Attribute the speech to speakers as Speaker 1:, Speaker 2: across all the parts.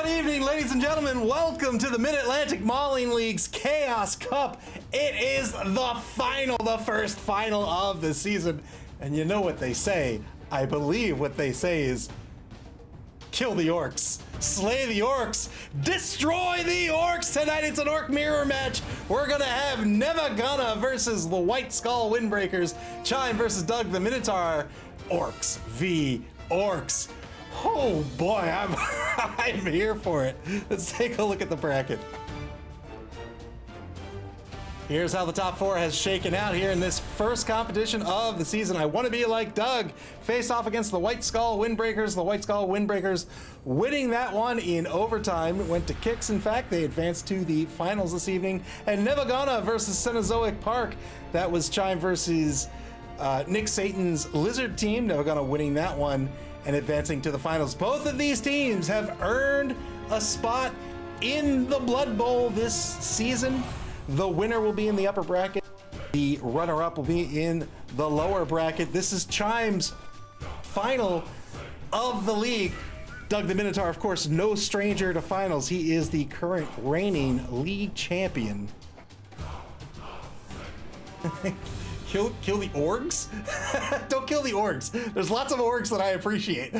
Speaker 1: Good evening, ladies and gentlemen. Welcome to the Mid-Atlantic Mauling League's Chaos Cup. It is the first final of the season. And you know what they say. I believe what they say is, kill the orcs, slay the orcs, destroy the orcs. Tonight it's an orc mirror match. We're gonna have Nevva versus the White Skull Windbreakers, Chime versus Doug the Minotaur. Orcs v orcs. Oh boy, I'm here for it. Let's take a look at the bracket. Here's how the top four has shaken out here in this first competition of the season. I Want to Be Like Doug face off against the White Skull Windbreakers. The White Skull Windbreakers winning that one in overtime. It went to kicks, in fact. They advanced to the finals this evening. And Nevva versus Cenozoic Park. That was Chime versus Nick Satan's Lizard team. Nevva winning that one and advancing to the finals. Both of these teams have earned a spot in the Blood Bowl this season. The winner will be in the upper bracket. The runner-up will be in the lower bracket. This is Chime's final of the league. Doug the Minotaur, of course, no stranger to finals. He is the current reigning league champion. Kill the orgs? Don't kill the orgs. There's lots of orgs that I appreciate.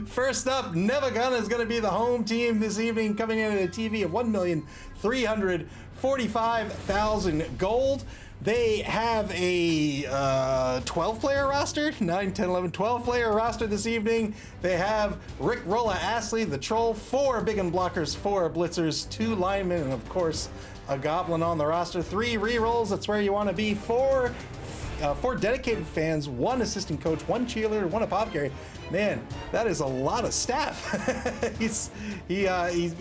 Speaker 1: First up, Nevva is going to be the home team this evening, coming in at a TV of 1,345,000 gold. They have a 12-player roster, 9, 10, 11, 12-player roster this evening. They have Rick Rolla Astley, the Troll, 4 Big Un Blockers, 4 Blitzers, 2 linemen, and of course, a Goblin on the roster. 3 re-rolls, that's where you want to be. 4 dedicated fans, 1 assistant coach, 1 cheerleader, 1 apothecary. Man, that is a lot of staff. He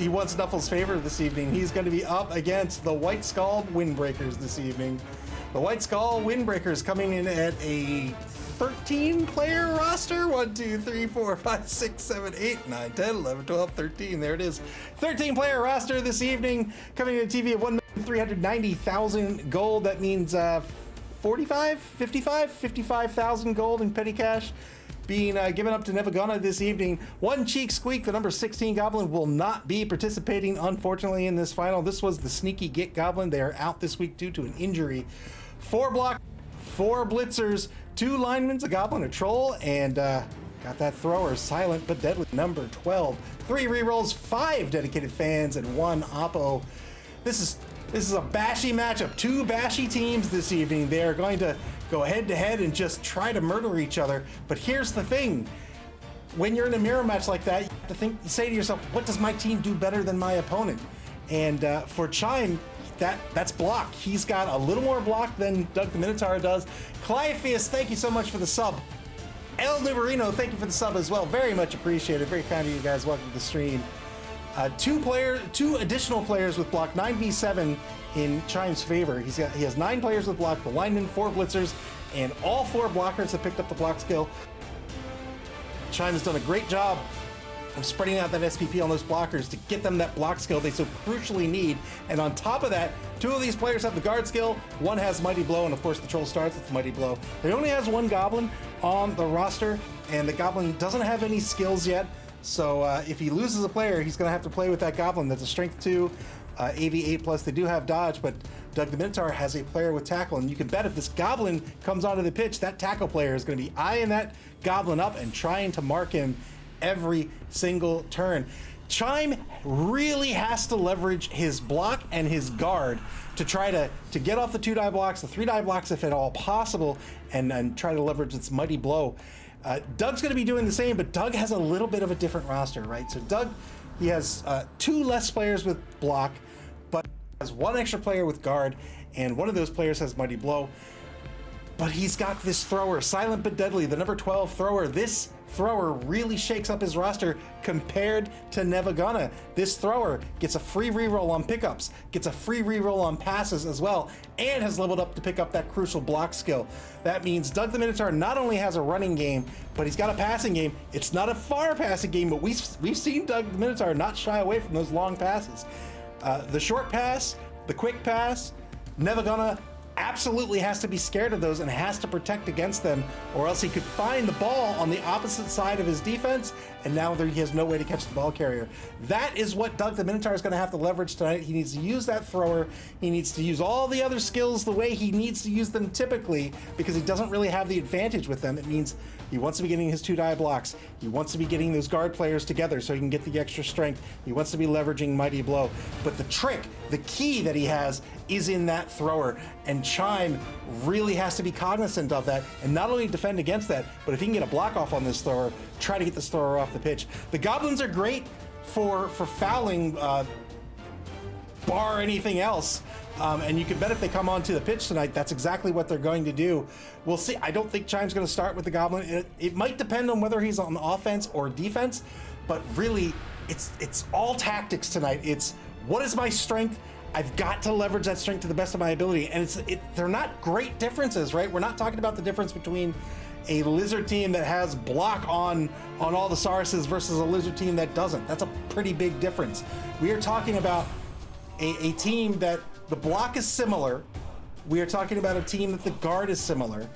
Speaker 1: won Snuffle's favor this evening. He's going to be up against the White Skull Windbreakers this evening. The White Skull Windbreakers coming in at a 13-player roster. 1, 2, 3, 4, 5, 6, 7, 8, 9, 10, 11, 12, 13. There it is. 13-player roster this evening, coming in a TV of 1,390,000 gold. That means 55,000 gold in petty cash being given up to Nevva this evening. One Cheek Squeak, the number 16 Goblin, will not be participating, unfortunately, in this final. This was the Sneaky Git Goblin. They are out this week due to an injury. 4 block, 4 blitzers, 2 linemen, a Goblin, a Troll, and got that thrower, Silent but Deadly, number 12. 3 rerolls, 5 dedicated fans, and 1 oppo. This is a bashy matchup. 2 bashy teams this evening. They are going to go head-to-head and just try to murder each other. But here's the thing. When you're in a mirror match like that, you have to say to yourself, what does my team do better than my opponent? And for Chime, that's block. He's got a little more block than Doug the Minotaur does. Clypheus, thank you so much for the sub. El Numerino, thank you for the sub as well. Very much appreciated. Very kind of you guys. Welcome to the stream. 2 additional players with block, 9v7 in Chime's favor. He has 9 players with block, the linemen, 4 blitzers, and all 4 blockers have picked up the block skill. Chime has done a great job of spreading out that SPP on those blockers to get them that block skill they so crucially need. And on top of that, 2 of these players have the guard skill, 1 has Mighty Blow, and of course the Troll starts with Mighty Blow. They only has 1 Goblin on the roster, and the Goblin doesn't have any skills yet. So if he loses a player, he's going to have to play with that Goblin. That's a Strength 2, AV 8+. They do have Dodge, but Doug the Minotaur has a player with Tackle. And you can bet if this Goblin comes onto the pitch, that Tackle player is going to be eyeing that Goblin up and trying to mark him every single turn. Chime really has to leverage his block and his guard to try to get off the 2-die blocks, the 3-die blocks if at all possible, and try to leverage its Mighty Blow. Doug's going to be doing the same, but Doug has a little bit of a different roster, right? So Doug, he has 2 less players with block, but has 1 extra player with guard, and 1 of those players has Mighty Blow. But he's got this thrower, Silent but Deadly, the number 12 thrower. This thrower really shakes up his roster compared to Nevva. This thrower gets a free reroll on pickups, gets a free reroll on passes as well, and has leveled up to pick up that crucial block skill. That means Doug the Minotaur not only has a running game, but he's got a passing game. It's not a far passing game, but we've seen Doug the Minotaur not shy away from those long passes. The short pass, the quick pass, Nevva absolutely has to be scared of those and has to protect against them, or else he could find the ball on the opposite side of his defense, and now he has no way to catch the ball carrier. That is what Doug the Minotaur is going to have to leverage tonight. He needs to use that thrower. He needs to use all the other skills the way he needs to use them typically, because he doesn't really have the advantage with them. It means he wants to be getting his 2-die blocks. He wants to be getting those guard players together so he can get the extra strength. He wants to be leveraging Mighty Blow. But the trick, the key that he has is in that thrower. And Chime really has to be cognizant of that and not only defend against that, but if he can get a block off on this thrower, try to get this thrower off the pitch. The Goblins are great for fouling, bar anything else. And you can bet if they come onto the pitch tonight, that's exactly what they're going to do. We'll see. I don't think Chime's going to start with the Goblin. It might depend on whether he's on offense or defense, but really, it's all tactics tonight. It's what is my strength? I've got to leverage that strength to the best of my ability, and they're not great differences, right? We're not talking about the difference between a Lizard team that has block on all the Sauruses versus a Lizard team that doesn't. That's a pretty big difference. We are talking about a team that the block is similar. We are talking about a team that the guard is similar,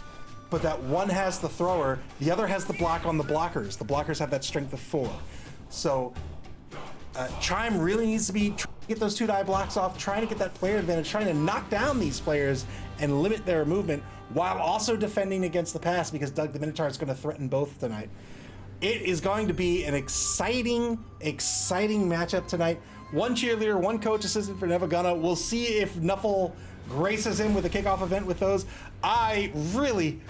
Speaker 1: but that one has the thrower, the other has the block on the blockers. The blockers have that strength of 4. So Chime really needs to be trying to get those 2-die blocks off, trying to get that player advantage, trying to knock down these players and limit their movement while also defending against the pass, because Doug the Minotaur is going to threaten both tonight. It is going to be an exciting matchup tonight. One cheerleader, one coach assistant for Nevva Gunna. We'll see if Nuffle graces him with a kickoff event with those. I really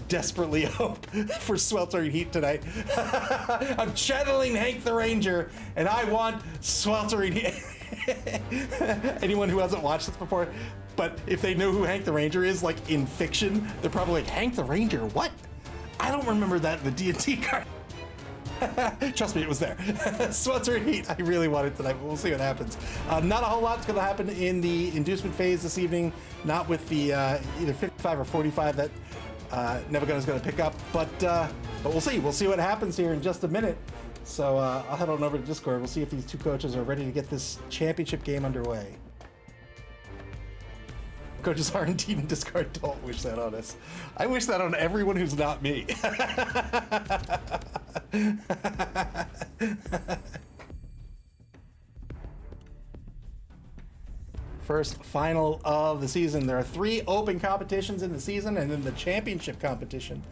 Speaker 1: desperately hope for sweltering heat tonight. I'm channeling Hank the Ranger, and I want sweltering heat. Anyone who hasn't watched this before, but if they know who Hank the Ranger is, like in fiction, they're probably like, Hank the Ranger, what? I don't remember that in the D&D card. Trust me, it was there. Sweltering heat, I really want it tonight, but we'll see what happens. Not a whole lot's going to happen in the inducement phase this evening, not with the either 55 or 45 that Nevva Gunna's going to pick up, but we'll see. We'll see what happens here in just a minute. So I'll head on over to Discord. We'll see if these two coaches are ready to get this championship game underway. Coaches are indeed in Discord. Don't wish that on us. I wish that on everyone who's not me. First final of the season. There are 3 open competitions in the season, and then the championship competition.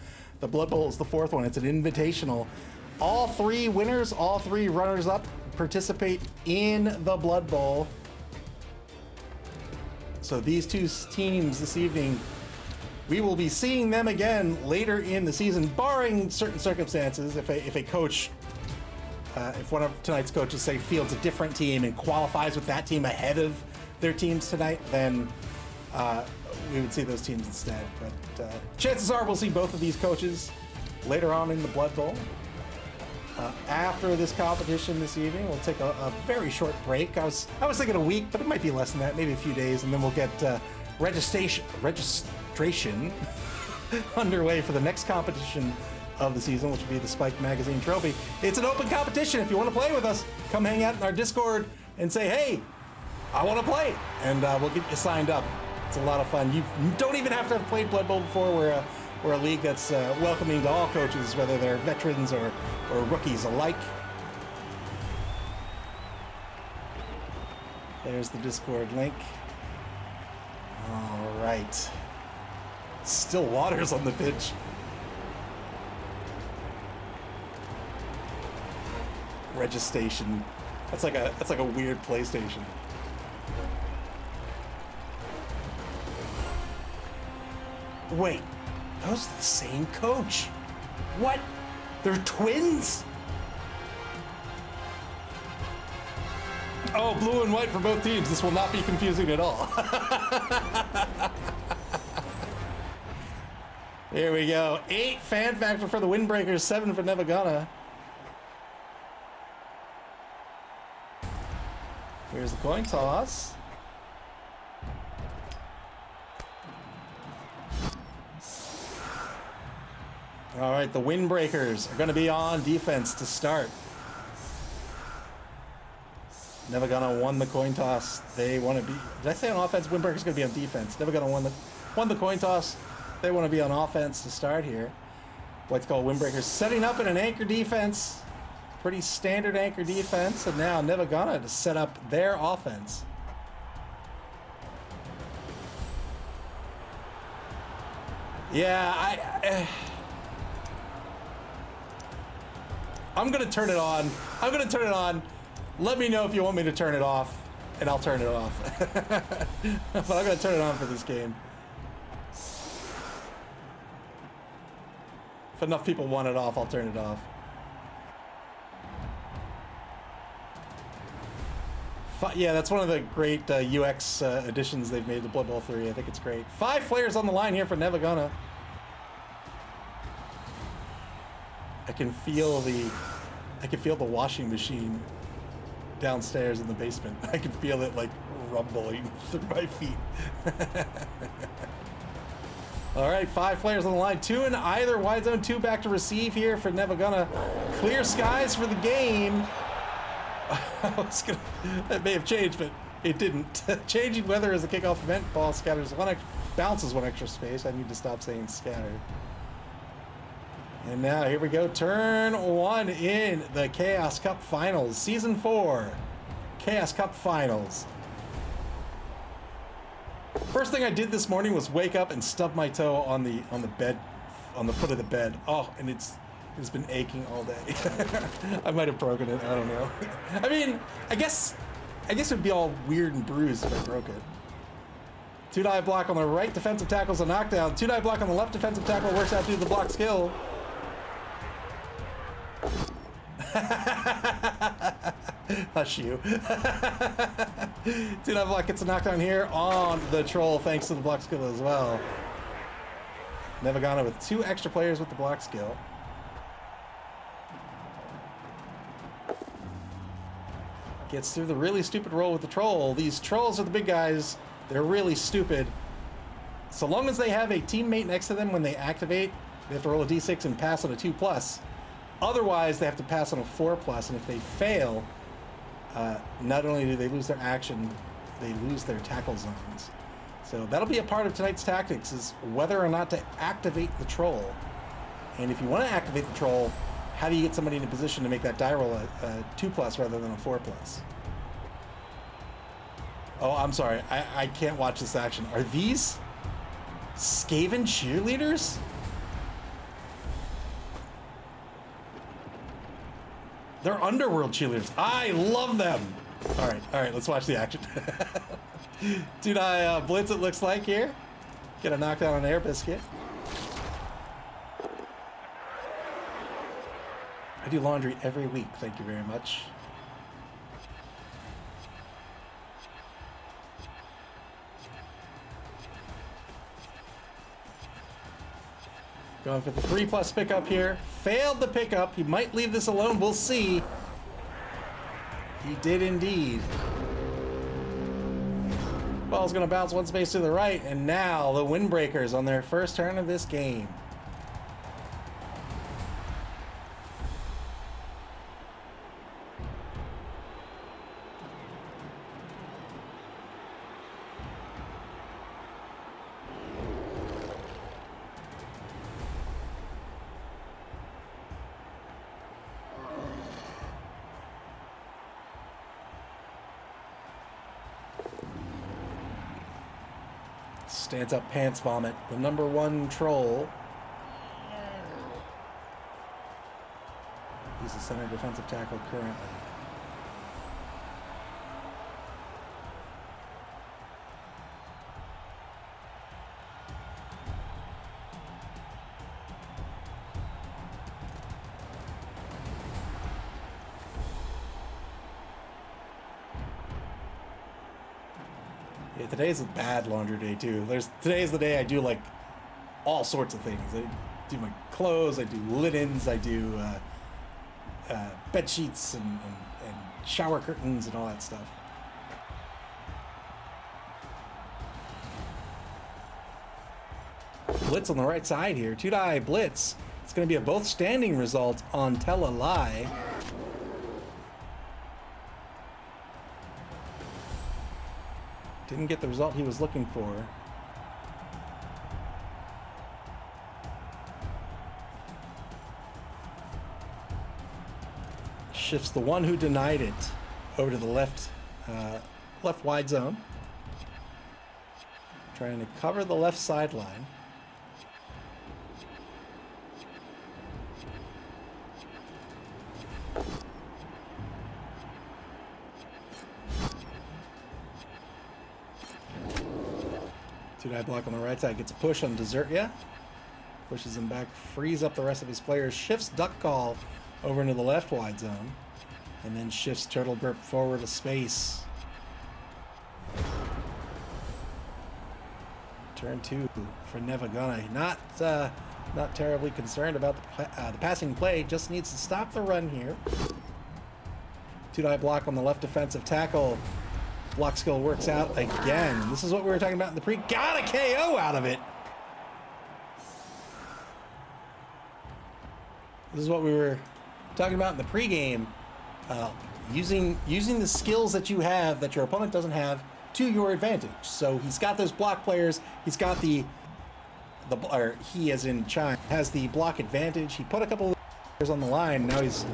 Speaker 1: The Blood Bowl is the 4th one. It's an invitational. All 3 winners, all 3 runners-up participate in the Blood Bowl. So these 2 teams this evening, we will be seeing them again later in the season, barring certain circumstances. If a coach, if one of tonight's coaches, say, fields a different team and qualifies with that team ahead of their teams tonight, then we would see those teams instead. But chances are we'll see both of these coaches later on in the Blood Bowl. After this competition this evening, we'll take a very short break. I was thinking a week, but it might be less than that, maybe a few days, and then we'll get registration underway for the next competition of the season, which will be the Spike Magazine Trophy. It's an open competition. If you want to play with us, come hang out in our Discord and say, hey, I want to play, and we'll get you signed up. It's a lot of fun. You don't even have to have played Blood Bowl before. We're a league that's welcoming to all coaches, whether they're veterans or rookies alike. There's the Discord link. All right. Still waters on the pitch. Registration. That's like a weird PlayStation. Wait, those are the same coach. What? They're twins? Oh, blue and white for both teams. This will not be confusing at all. Here we go. 8 fan factor for the Windbreakers, 7 for Nevva Gunna. Here's the coin toss. All right, the Windbreakers are going to be on defense to start. Never gonna won the coin toss. They want to be. Did I say on offense? Windbreakers gonna be on defense. Never gonna won the coin toss. They want to be on offense to start here. What's called Windbreakers setting up in an anchor defense. Pretty standard anchor defense, and now Never gonna to set up their offense. Yeah, I'm gonna turn it on. I'm gonna turn it on. Let me know if you want me to turn it off, and I'll turn it off. But I'm gonna turn it on for this game. If enough people want it off, I'll turn it off. Yeah, that's one of the great UX additions they've made to Blood Bowl 3. I think it's great. 5 players on the line here for Never gonna. I can feel the washing machine downstairs in the basement. I can feel it like rumbling through my feet. All right, 5 players on the line. 2 in either wide zone. 2 back to receive here for Never gonna. Clear skies for the game. That may have changed, but it didn't. Changing weather as a kickoff event. Ball scatters bounces one extra space. I need to stop saying scattered. And now here we go. Turn 1 in the Chaos Cup Finals, Season 4. Chaos Cup Finals. First thing I did this morning was wake up and stub my toe on the bed, on the foot of the bed. Oh, and it's been aching all day. I might have broken it. I don't know. I mean, I guess it'd be all weird and bruised if I broke it. 2-die block on the right defensive tackle's a knockdown. 2-die block on the left defensive tackle works out due to the block skill. Hush you. 2-die block gets a knockdown here on the troll thanks to the block skill as well. Never gonna with 2 extra players with the block skill. Gets through the really stupid roll with the troll. These trolls are the big guys. They're really stupid. So long as they have a teammate next to them when they activate, they have to roll a d6 and pass on a 2+. Otherwise, they have to pass on a 4+. And if they fail, not only do they lose their action, they lose their tackle zones. So that'll be a part of tonight's tactics, is whether or not to activate the troll. And if you want to activate the troll, how do you get somebody in a position to make that die roll a 2+ rather than a 4+? Oh, I'm sorry. I can't watch this action. Are these Skaven cheerleaders? They're Underworld cheerleaders. I love them. All right, let's watch the action. 2-die blitz, it looks like here. Get a knockdown on Air Biscuit. I do laundry every week, thank you very much. Going for the 3+ pickup here. Failed the pickup. He might leave this alone. We'll see. He did indeed. Ball's going to bounce one space to the right. And now the Windbreakers on their first turn of this game. Stands up Pants Vomit, the #1 troll. He's the center defensive tackle currently. Yeah, today's a bad laundry day too. Today's the day I do like all sorts of things. I do my clothes, I do linens, I do bed sheets and shower curtains and all that stuff. Blitz on the right side here. 2-die blitz. It's going to be a both standing result on Tell a Lie. Didn't get the result he was looking for. Shifts the one who denied it over to the left wide zone. Trying to cover the left sideline. Two-die block on the right side. Gets a push on Desertia. Pushes him back. Frees up the rest of his players. Shifts duck call over into the left wide zone. And then shifts turtle burp forward to space. Turn 2 for Nevva. Not terribly concerned about the passing play. Just needs to stop the run here. Two-die block on the left defensive tackle. Block skill works out again. This is what we were talking about in the pre. Got a KO out of it. This is what we were talking about in the pregame. Using the skills that you have that your opponent doesn't have to your advantage. So he's got those block players. He's got he as in Chime has the block advantage. He put a couple of players on the line. Now he's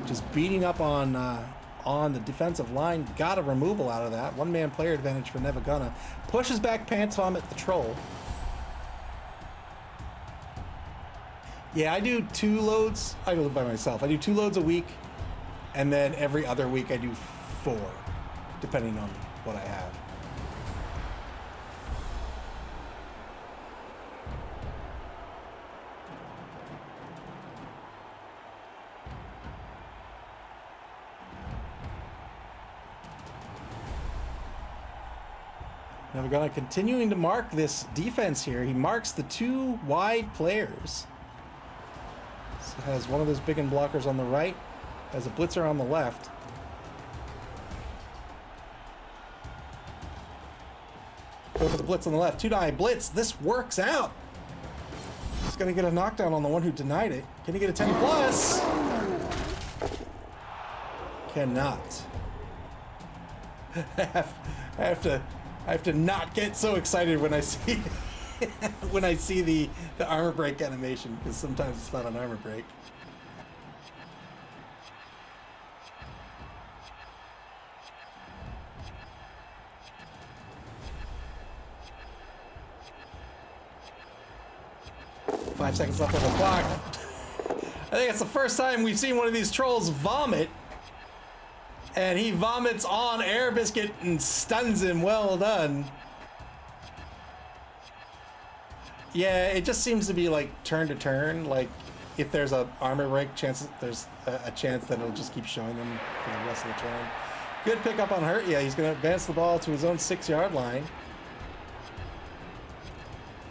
Speaker 1: just beating up on the defensive line. Got a removal out of that. One-man player advantage for Nevva. Pushes back Pants Vomit the Troll. Yeah, I do 2 loads. I go by myself. I do 2 loads a week, and then every other week I do 4, depending on what I have. Nevva continuing to mark this defense here. He marks the 2 wide players. So has one of those big end blockers on the right, has a blitzer on the left. Go for the blitz on the left. Two-die blitz. This works out. He's going to get a knockdown on the one who denied it. Can he get a 10 plus? Cannot. I have to not get so excited when I see the armor break animation, because sometimes it's not an armor break. Five seconds left on the clock. I think it's the first time we've seen one of these trolls vomit. And he vomits on Air Biscuit and stuns him. Well done. Yeah, it just seems to be like turn to turn. Like if there's a armor break, there's a chance that it'll just keep showing them for the rest of the turn. Good pickup on Hurt. Yeah, he's going to advance the ball to his own 6-yard line.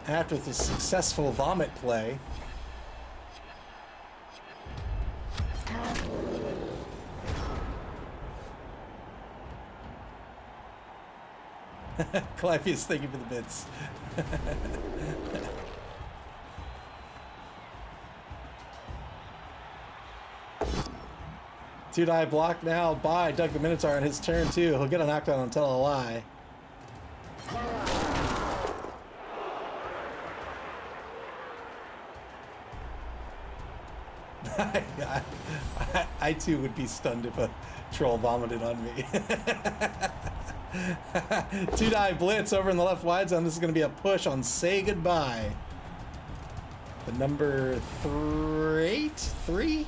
Speaker 1: After the successful vomit play. Clavius, thank you for the bits. Two-die block now by Doug the Minotaur on his turn 2. He'll get a knockdown on Tell a Lie. I too would be stunned if a troll vomited on me. Two-die blitz over in the left wide zone. This is going to be a push on Say Goodbye. The number 3?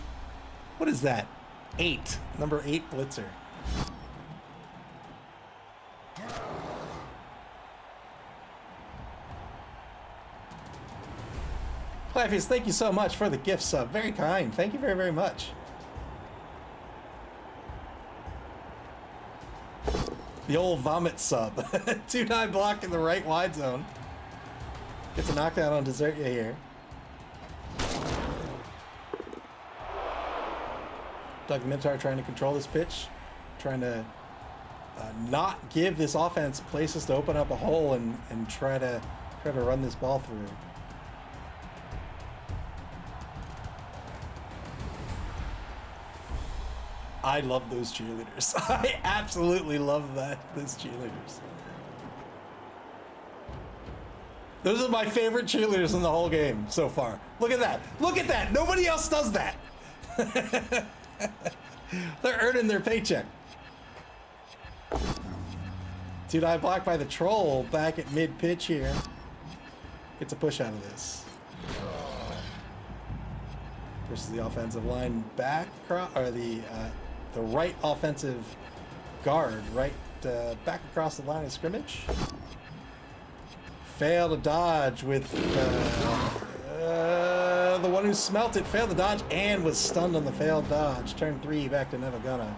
Speaker 1: What is that? 8. Number 8 blitzer. Clavius, thank you so much for the gift sub. Very kind. Thank you very, very much. The old vomit sub. Two-die block in the right wide zone. Gets a knockdown on Desertia here. Doug Minotaur trying to control this pitch. Trying to not give this offense places to open up a hole and try to run this ball through. I love those cheerleaders. I absolutely love those cheerleaders. Those are my favorite cheerleaders in the whole game so far. Look at that. Look at that. Nobody else does that. They're earning their paycheck. Two-die blocked by the troll back at mid-pitch here. Gets a push out of this. Versus the offensive line back across, or the right offensive guard right back across the line of scrimmage. Failed to dodge with the one who smelt it. Failed to dodge and was stunned on the failed dodge. Turn 3 back to Nevva.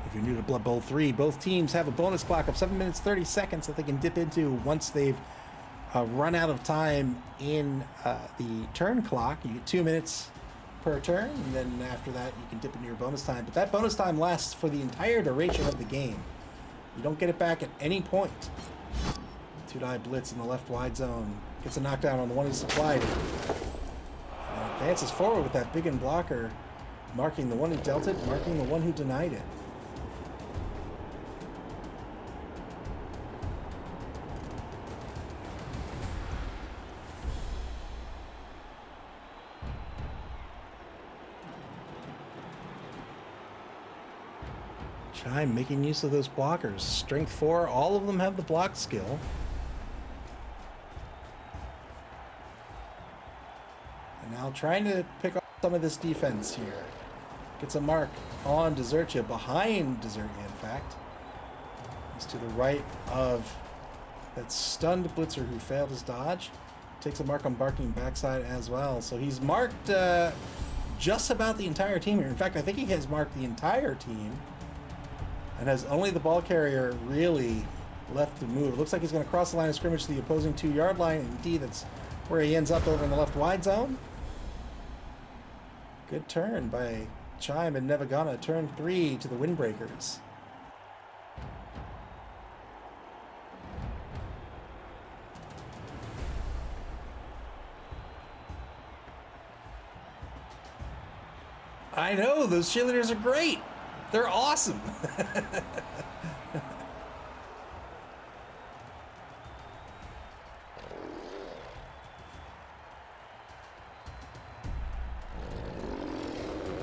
Speaker 1: If you're new to Blood Bowl 3, both teams have a bonus clock of 7 minutes 30 seconds that they can dip into once they've run out of time in the turn clock. You get 2 minutes per turn, and then after that you can dip into your bonus time. But that bonus time lasts for the entire duration of the game. You don't get it back at any point. Two-die blitz in the left wide zone. Gets a knockdown on the one who supplied it. Advances forward with that big end blocker, marking the one who dealt it, marking the one who denied it. Chime making use of those blockers. Strength 4, all of them have the block skill. And now trying to pick up some of this defense here. Gets a mark on Desertia, behind Desertia in fact. He's to the right of that stunned blitzer who failed his dodge. Takes a mark on Barking backside as well. So he's marked just about the entire team here. In fact, I think he has marked the entire team. And has only the ball carrier really left to move. It looks like he's going to cross the line of scrimmage to the opposing 2-yard line. Indeed, that's where he ends up over in the left wide zone. Good turn by Chime and Nevva. Turn 3 to the Windbreakers. I know, those cheerleaders are great. They're awesome.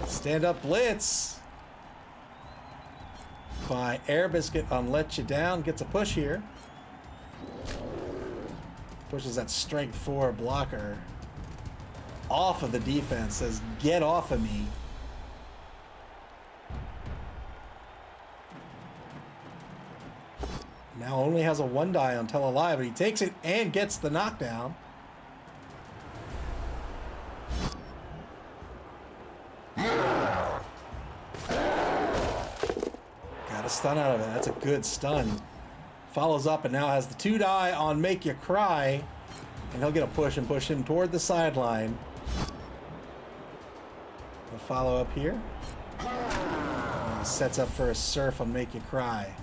Speaker 1: Stand up blitz by Air Biscuit on Let You Down. Gets a push here. Pushes that strength 4 blocker off of the defense. Says, get off of me. Now only has a 1-die on Tell a Lie, but he takes it and gets the knockdown. Got a stun out of it. That's a good stun. Follows up and now has the 2-die on Make You Cry. And he'll get a push and push him toward the sideline. A follow up here. And he sets up for a surf on Make You Cry.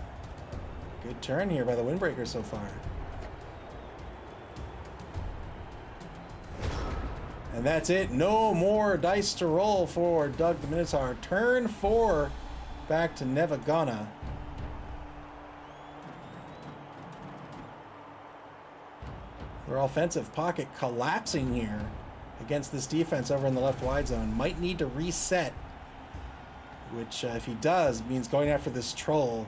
Speaker 1: Good turn here by the Windbreakers so far. And that's it. No more dice to roll for Doug the Minotaur. Turn 4 back to Nevva. Their offensive pocket collapsing here against this defense over in the left wide zone. Might need to reset, which if he does means going after this troll.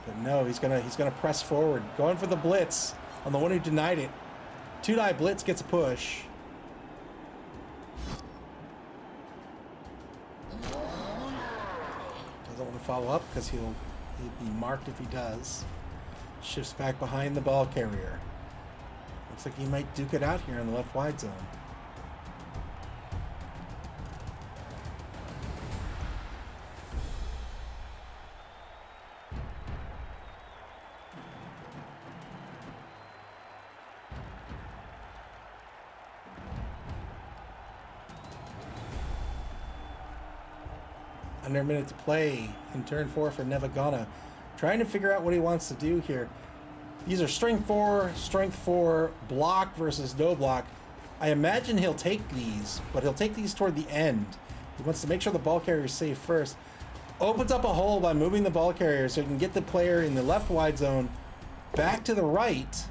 Speaker 1: But no, he's gonna press forward, going for the blitz on the one who denied it. 2-die blitz gets a push. Doesn't want to follow up because he'll be marked if he does. Shifts back behind the ball carrier. Looks like he might duke it out here in the left wide zone. Under a minute to play in turn 4 for Nevva. Trying to figure out what he wants to do here. These are strength 4, block versus no block. I imagine he'll take these, but he'll take these toward the end. He wants to make sure the ball carrier is safe first. Opens up a hole by moving the ball carrier so he can get the player in the left wide zone back to the right.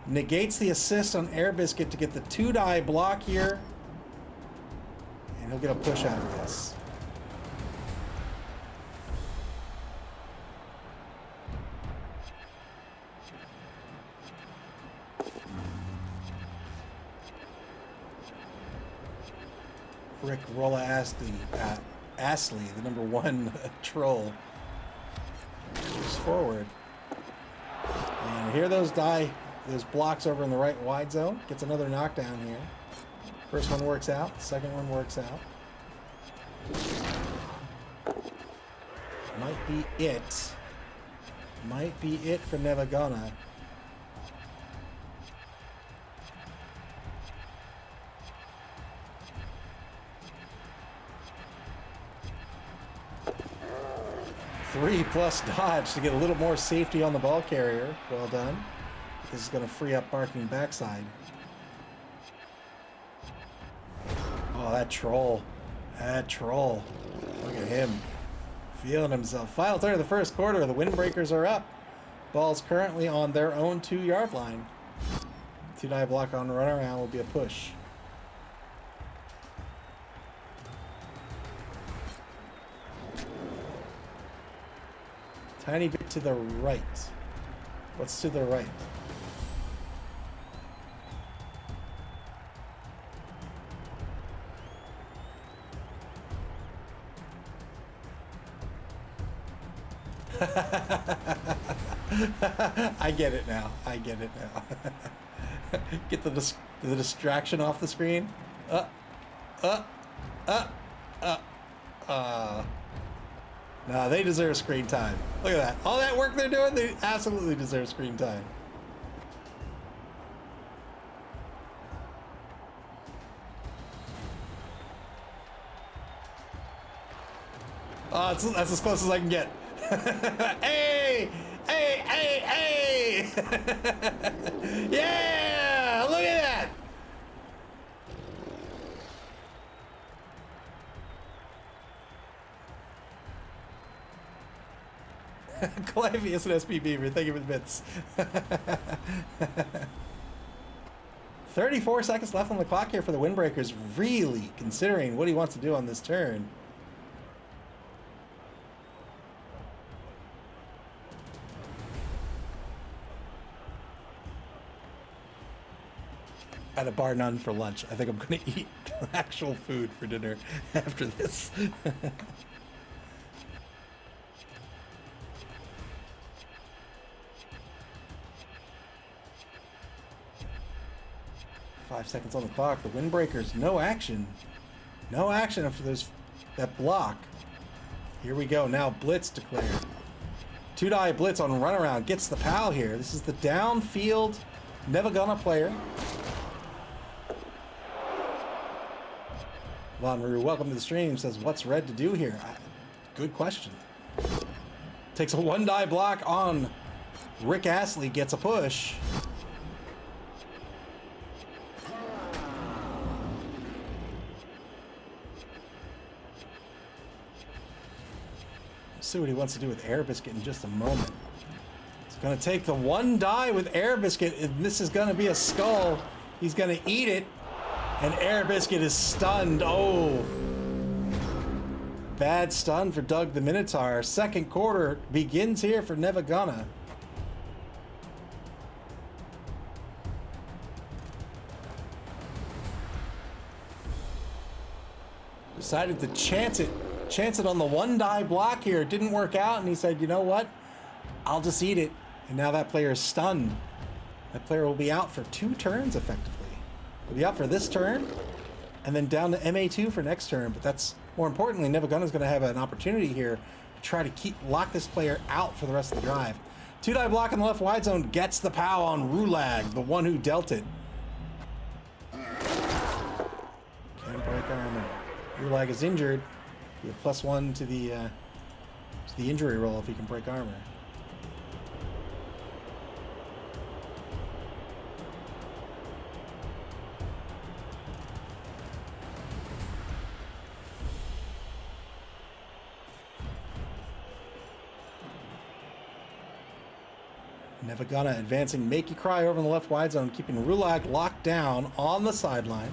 Speaker 1: Negates the assist on Air Biscuit to get the 2-die block here. And he'll get a push out of this. Rick Rolla Astley, the number 1 troll, moves forward. And here those blocks over in the right wide zone. Gets another knockdown here. First one works out. Second one works out. Might be it. Might be it for Nevva. 3+ dodge to get a little more safety on the ball carrier. Well done. This is going to free up marking backside. Oh, that troll. That troll. Look at him. Feeling himself. Final third of the first quarter. The Windbreakers are up. Ball's currently on their own 2-yard line. 2-die block on run around will be a push. Tiny bit to the right. What's to the right? I get it now. I get it now. Get the distraction off the screen. No, they deserve screen time. Look at that. All that work they're doing, they absolutely deserve screen time. Oh, that's as close as I can get. Hey! Hey! Hey! Hey! Yeah! Look at that! Calavius and SP Beaver, thank you for the bits. 34 seconds left on the clock here for the Windbreakers, really considering what he wants to do on this turn. At a bar none for lunch. I think I'm going to eat actual food for dinner after this. 5 seconds on the clock. The Windbreakers, no action. No action after that block. Here we go. Now blitz declared. 2-die blitz on runaround. Gets the pal here. This is the downfield Nevva player. Von Rue, welcome to the stream. Says, what's red to do here? Good question. Takes a 1-die block on Rick Astley. Gets a push. See what he wants to do with Air Biscuit in just a moment. He's going to take the 1-die with Air Biscuit, and this is going to be a skull. He's going to eat it, and Air Biscuit is stunned. Oh. Bad stun for Doug the Minotaur. Second quarter begins here for Nevva. Decided to chance it on the 1-die block here. It didn't work out, and he said, you know what? I'll just eat it. And now that player is stunned. That player will be out for 2 turns, effectively. He'll be out for this turn, and then down to MA2 for next turn. But that's, more importantly, Nevva is going to have an opportunity here to try to lock this player out for the rest of the drive. 2-die block in the left wide zone gets the POW on Rulag, the one who dealt it. Can break armor. Rulag is injured. You have +1 to the injury roll if he can break armor. Nevva advancing Make You Cry over in the left wide zone, keeping Rulag locked down on the sideline.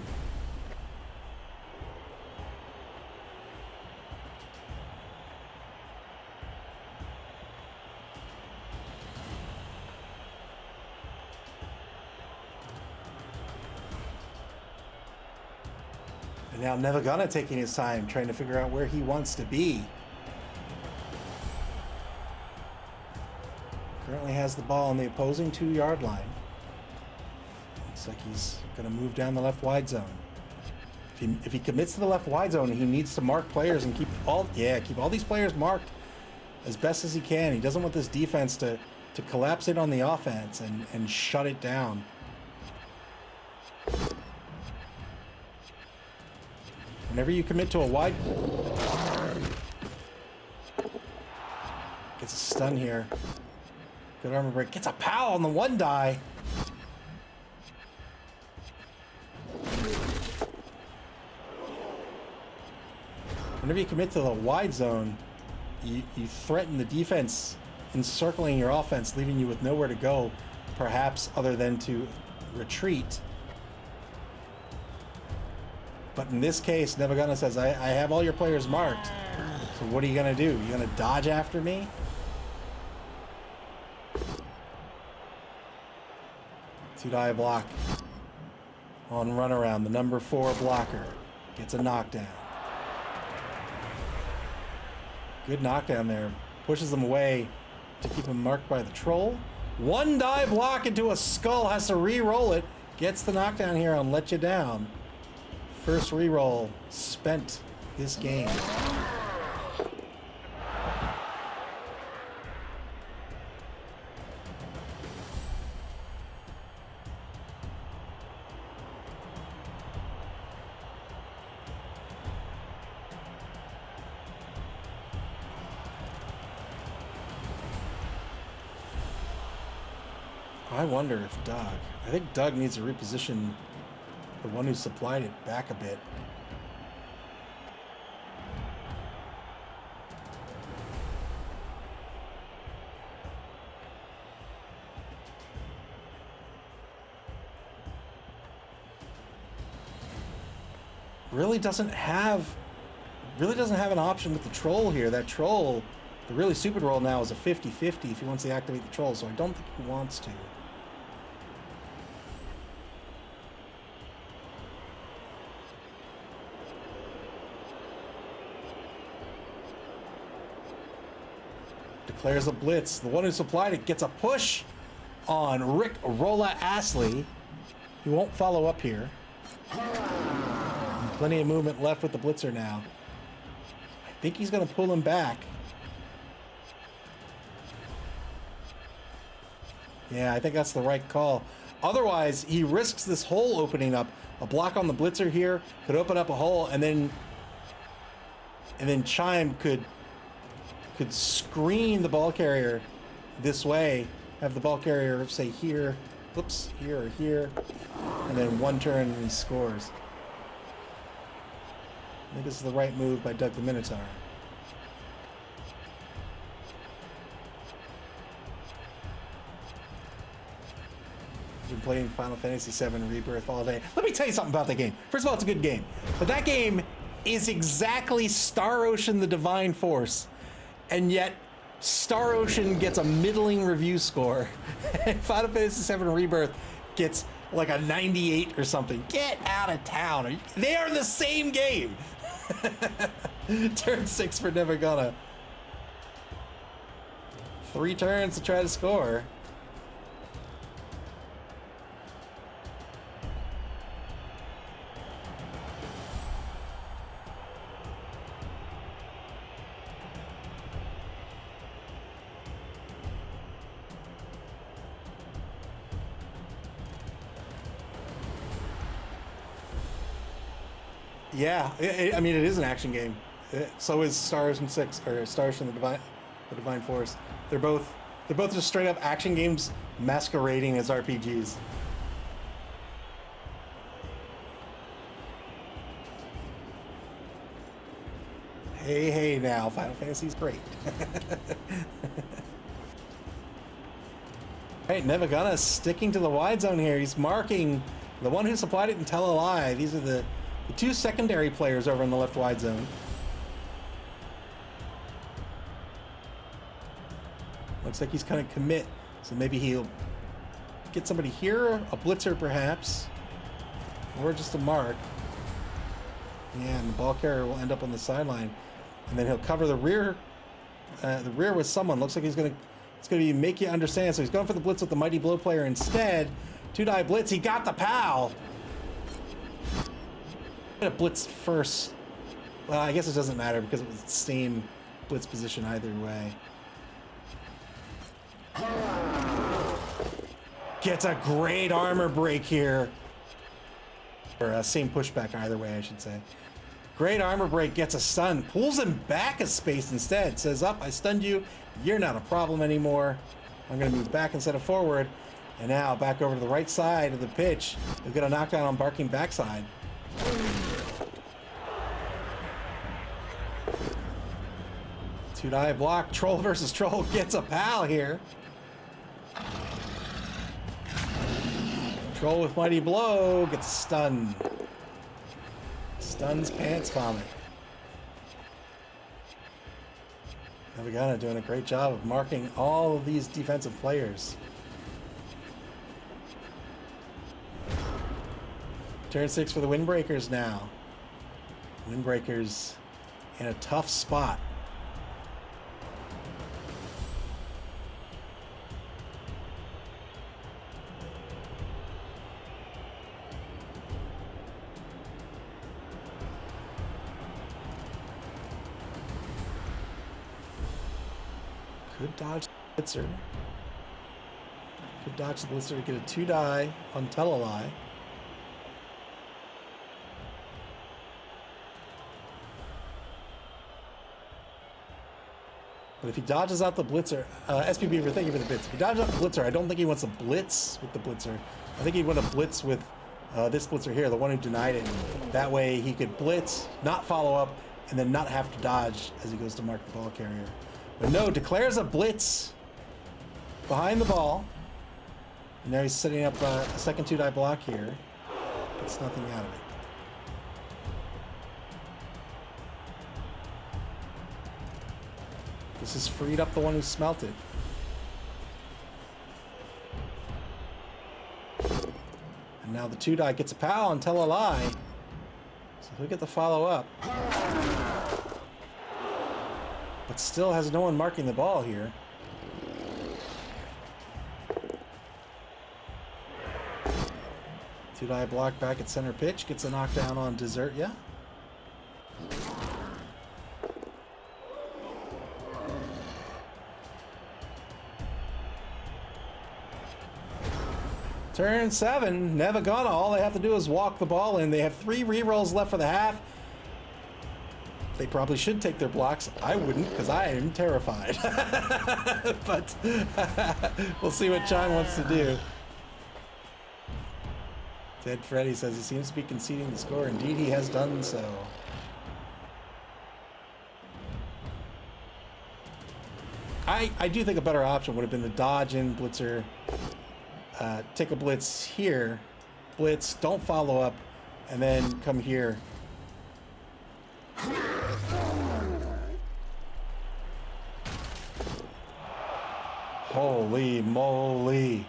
Speaker 1: And now Nevva taking his time, trying to figure out where he wants to be. Currently has the ball on the opposing 2-yard line. Looks like he's going to move down the left wide zone. If he commits to the left wide zone, he needs to mark players and keep all these players marked as best as he can. He doesn't want this defense to collapse in on the offense and shut it down. Whenever you commit to a wide... Gets a stun here. Good armor break. Gets a pow on the 1-die. Whenever you commit to the wide zone, you threaten the defense encircling your offense, leaving you with nowhere to go, perhaps other than to retreat. But in this case, Nevva says, I have all your players marked. So what are you going to do? You going to dodge after me? Two-die block on runaround. The number 4 blocker gets a knockdown. Good knockdown there. Pushes them away to keep him marked by the troll. 1-die block into a skull. Has to re-roll it. Gets the knockdown here on Let You Down. First re-roll spent this game. I wonder if I think Doug needs to reposition the one who supplied it back a bit. Really doesn't have an option with the troll here. That troll, the really stupid roll now is a 50-50 if he wants to activate the troll, so I don't think he wants to. Declares a blitz. The one who supplied it gets a push on Rick Rolla Astley. He won't follow up here. And plenty of movement left with the blitzer now. I think he's going to pull him back. Yeah, I think that's the right call. Otherwise, he risks this hole opening up. A block on the blitzer here could open up a hole, and then Chime could screen the ball carrier this way, have the ball carrier say here, whoops, here or here, and then one turn and he scores. I think this is the right move by Doug the Minotaur. I've been playing Final Fantasy VII Rebirth all day. Let me tell you something about that game. First of all, it's a good game. But that game is exactly Star Ocean the Divine Force. And yet, Star Ocean gets a middling review score. And Final Fantasy VII Rebirth gets like a 98 or something. Get out of town. They are the same game. Turn 6 for Nevva. 3 turns to try to score. Yeah, I mean, it is an action game. So is Star Ocean 6 or Star Ocean the Divine Force. They're both just straight up action games masquerading as RPGs. Hey now, Final Fantasy's great. Right, Nevva sticking to the wide zone here. He's marking the one who supplied it and Tell a Lie. These are the two secondary players over in the left wide zone. Looks like he's kind of commit. So maybe he'll get somebody here, a blitzer perhaps, or just a mark. Yeah, and the ball carrier will end up on the sideline. And then he'll cover the rear with someone. Looks like it's gonna be make you understand. So he's going for the blitz with the Mighty Blow player instead. Two-die blitz. He got the pal. A blitz first. Well, I guess it doesn't matter because it was the same blitz position either way. Gets a great armor break here. Or same pushback either way, I should say. Great armor break, gets a stun, pulls him back a space instead. Says, up, I stunned you. You're not a problem anymore. I'm going to move back instead of forward. And now back over to the right side of the pitch. We've got a knockdown on Barking backside. Two-die block. Troll versus Troll gets a pal here. Troll with Mighty Blow gets a stun. Stuns pants vomit. Nevva doing a great job of marking all of these defensive players. Turn 6 for the Windbreakers now. Windbreakers in a tough spot. Could dodge the blitzer. Could dodge the blitzer to get a two-die on Tell a Lie. But if he dodges out the blitzer, SP Beaver, thank you for the bits. If he dodges out the blitzer, I don't think he wants to blitz with the blitzer. I think he'd want to blitz with this blitzer here, the one who denied it. That way he could blitz, not follow up, and then not have to dodge as he goes to mark the ball carrier. But no, declares a blitz behind the ball. And now he's setting up a second two-die block here. Gets nothing out of it. This has freed up the one who smelt it. And now the two-die gets a pal and Tell a Lie. So he'll get the follow-up. But still has no one marking the ball here. Two-die block back at center pitch. Gets a knockdown on Dessert, yeah? Turn 7, Nevva, all they have to do is walk the ball in. They have 3 rerolls left for the half. They probably should take their blocks. I wouldn't, because I am terrified. But we'll see what Chime wants to do. Dead Freddy says he seems to be conceding the score. Indeed, he has done so. I do think a better option would have been the dodge in blitzer. Take a blitz here, blitz, don't follow up, and then come here. Holy moly.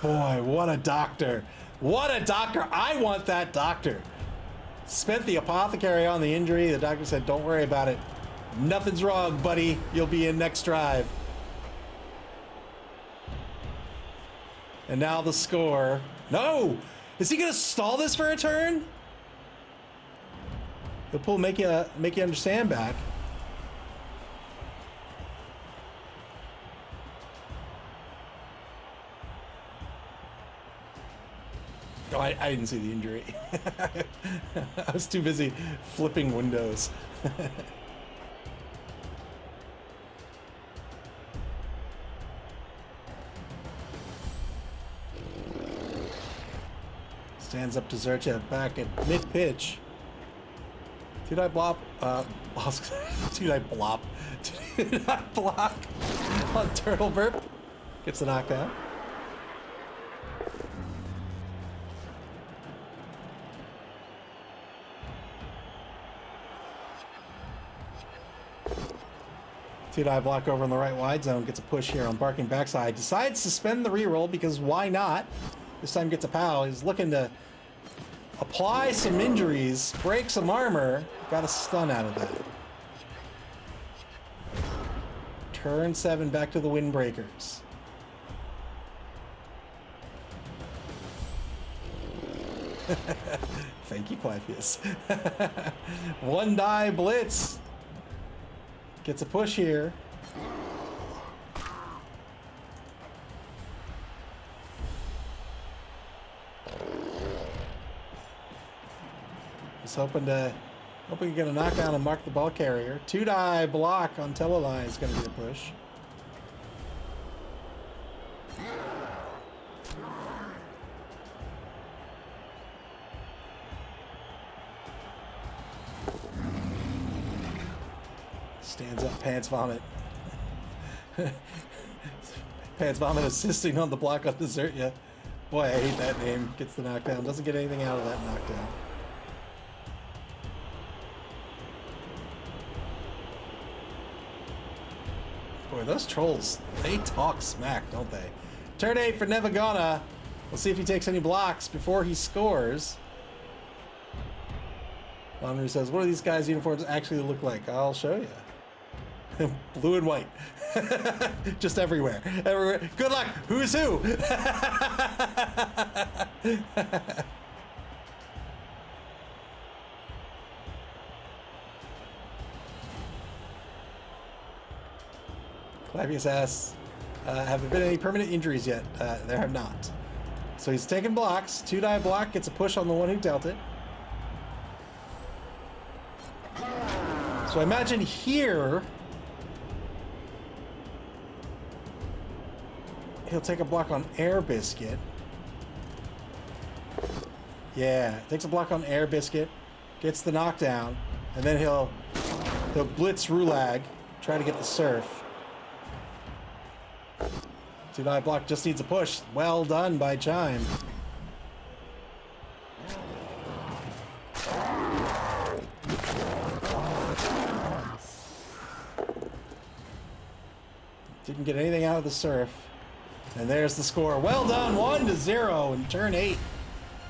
Speaker 1: Boy, what a doctor. What a doctor. I want that doctor. Spent the apothecary on the injury. The doctor said, don't worry about it. Nothing's wrong, buddy. You'll be in next drive. And now the score. No! Is he gonna stall this for a turn? He'll pull make you understand back. Oh, I didn't see the injury. I was too busy flipping windows. Stands up to Zercha back at mid-pitch. Two-die blop. Two-die blop. Two-die block on Turtle Burp. Gets the knockdown. Two-die block over on the right wide zone. Gets a push here on Barking backside. Decides to spend the reroll because why not? This time gets a POW. He's looking to apply some injuries, break some armor. Got a stun out of that. Turn 7 back to the Windbreakers. Thank you, Clypheus. One die blitz. Gets a push here. Just hoping to get a knockdown and mark the ball carrier. Two-die block on Teleline is going to be a push. Stands up, Pants Vomit. Pants Vomit assisting on the block on Desertia. Boy, I hate that name. Gets the knockdown. Doesn't get anything out of that knockdown. Boy, those trolls, they talk smack, don't they? Turn 8 for Nevva. We'll see if he takes any blocks before he scores. Laundry says, what do these guys' uniforms actually look like? I'll show you. Blue and white. Just everywhere. Everywhere. Good luck. Who's who? Clavius asks, have there been any permanent injuries yet? There have not. So he's taking blocks. Two-die block gets a push on the one who dealt it. So I imagine here he'll take a block on Air Biscuit. Yeah, takes a block on Air Biscuit, gets the knockdown, and then he'll blitz Rulag, try to get the surf. Two-die block just needs a push. Well done by Chime. Didn't get anything out of the surf. And there's the score. Well done, 1-0 in turn 8.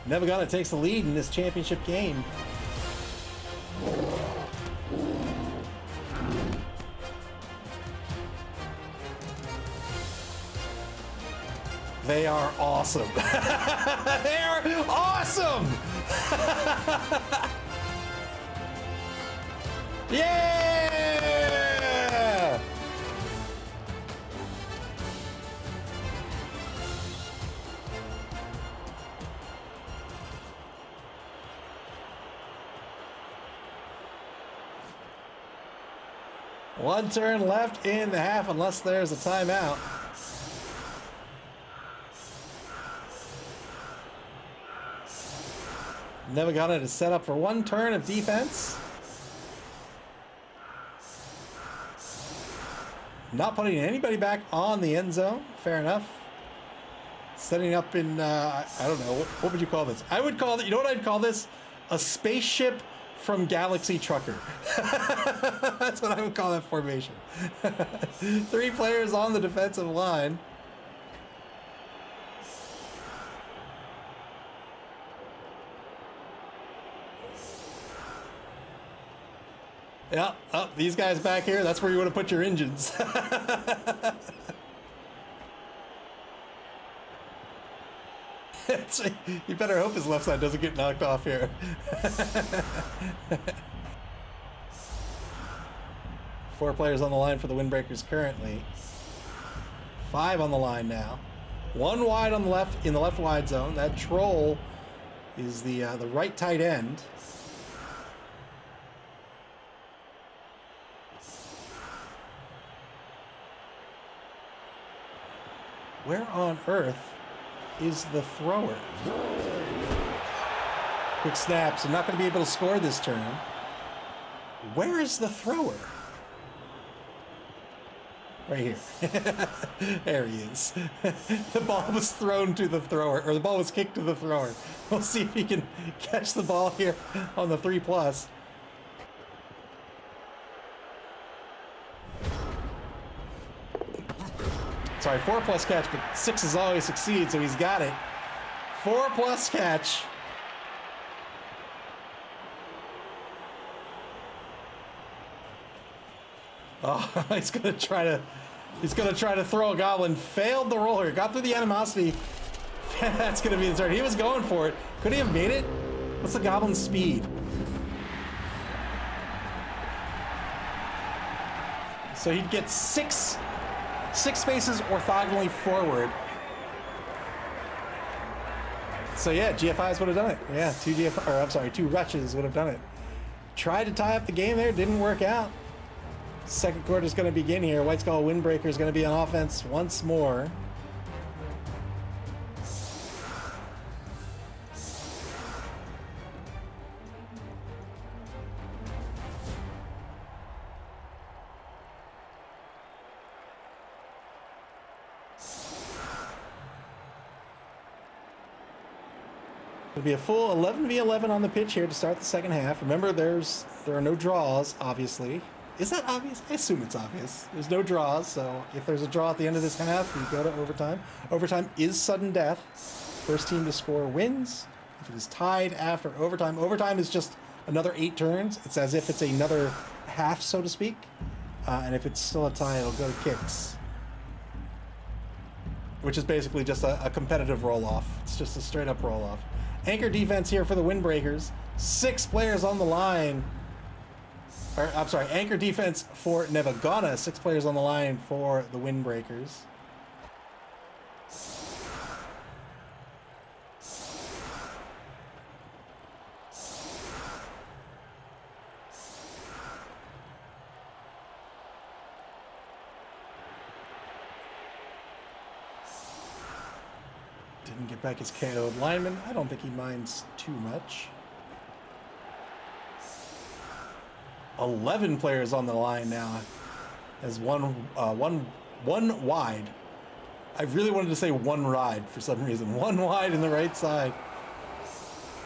Speaker 1: Nevva takes the lead in this championship game. They are awesome. They are awesome! Yeah! One turn left in the half unless there's a timeout. Nevva to set up for one turn of defense. Not putting anybody back on the end zone. Fair enough. Setting up in, I don't know, what would you call this? I would call it, you know what I'd call this? A spaceship from Galaxy Trucker. That's what I would call that formation. 3 players on the defensive line. Yeah, oh, these guys back here, that's where you want to put your engines. You better hope his left side doesn't get knocked off here. 4 players on the line for the Windbreakers currently. 5 on the line now. 1 wide on the left, in the left wide zone. That troll is the right tight end. Where on earth is the thrower? Quick snaps. I'm not going to be able to score this turn. Where is the thrower? Right here. There he is. The ball was thrown to the thrower, or the ball was kicked to the thrower. We'll see if he can catch the ball here on the 3+. Sorry, 4+ catch, but 6 always succeeds, so he's got it. 4+ catch. Oh, he's gonna try to throw a goblin. Failed the roller. Got through the animosity. That's gonna be the turn. He was going for it. Could he have made it? What's the goblin's speed? So he'd get six spaces orthogonally forward. So yeah, GFIs would have done it. Yeah, two rushes would have done it. Tried to tie up the game there, didn't work out. Second quarter is going to begin here. White Skull Windbreaker is going to be on offense once more. It'll be a full 11v11 on the pitch here to start the second half. Remember, there are no draws, obviously. Is that obvious? I assume it's obvious. There's no draws, so if there's a draw at the end of this half, we go to overtime. Overtime is sudden death. First team to score wins. If it is tied after overtime, overtime is just another 8 turns. It's as if it's another half, so to speak. And if it's still a tie, it'll go to kicks. Which is basically just a competitive roll-off. It's just a straight-up roll-off. Anchor defense here for the Windbreakers. 6 players on the line. I'm sorry, anchor defense for Nevva. 6 players on the line for the Windbreakers. Didn't get back his KO'd lineman. I don't think he minds too much. 11 players on the line now, as one wide. I really wanted to say one ride for some reason. One wide in the right side.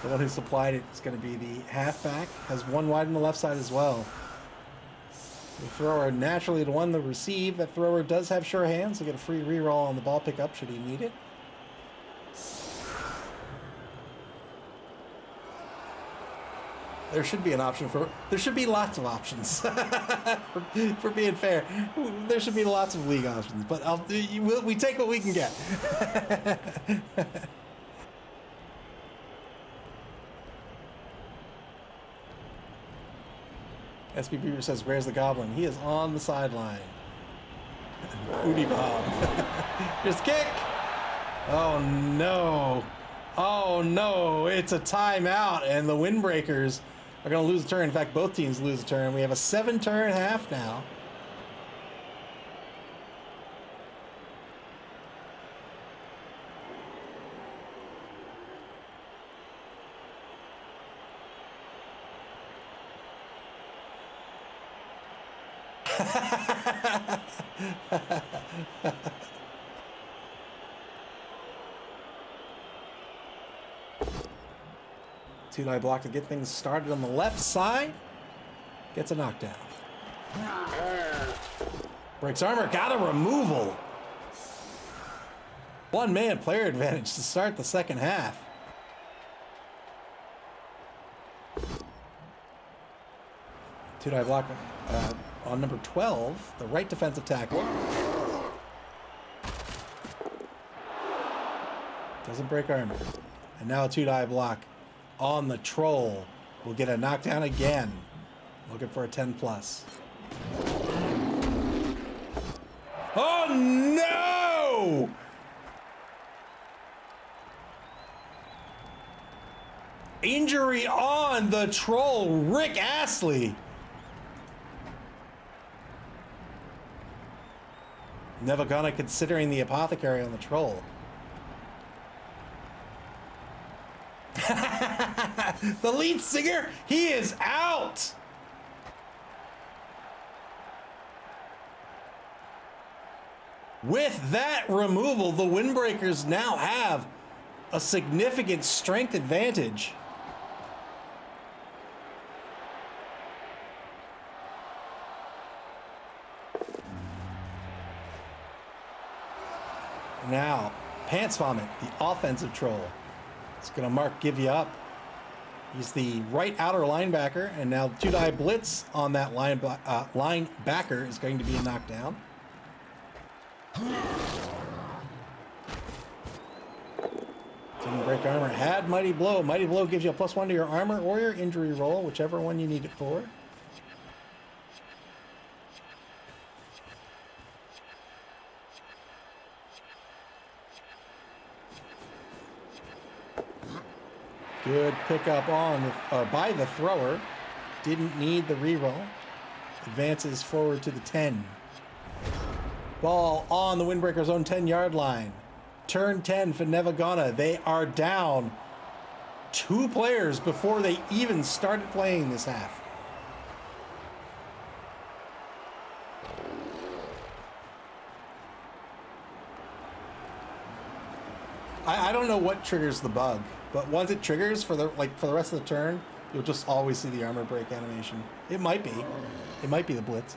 Speaker 1: The one who supplied it is going to be the halfback. Has one wide on the left side as well. The thrower naturally the one to receive. That thrower does have sure hands. He'll get a free reroll on the ball pickup should he need it. There should be an option for. There should be lots of options. for being fair, there should be lots of league options. But we take what we can get. SB Beaver says, "Where's the goblin?" He is on the sideline. Booty bomb. Here's the kick. Oh no! Oh no! It's a timeout, and the Windbreakers are going to lose a turn. In fact, both teams lose a turn. We have a 7-turn half now. Two-die block to get things started on the left side. Gets a knockdown. Breaks armor, got a removal. One-man player advantage to start the second half. Two-die block on number 12, the right defensive tackle. Doesn't break armor. And now a two-die block on the troll. We'll get a knockdown again. Looking for a 10+. Oh no! Injury on the troll, Rick Astley. Nevva considering the apothecary on the troll. The lead singer, he is out. With that removal, the Windbreakers now have a significant strength advantage. Now, Pants Vomit, the offensive troll. It's going to mark Give You Up. He's the right outer linebacker, and now 2-die blitz on that linebacker is going to be a knockdown. Didn't break armor. Had Mighty Blow. Mighty Blow gives you a +1 to your armor or your injury roll, whichever one you need it for. Good pickup on by the thrower. Didn't need the reroll. Advances forward to the 10. Ball on the Windbreakers' own 10-yard line. Turn 10 for Nevva. They are down 2 players before they even started playing this half. I don't know what triggers the bug, but once it triggers for the rest of the turn, you'll just always see the armor break animation. It might be the blitz.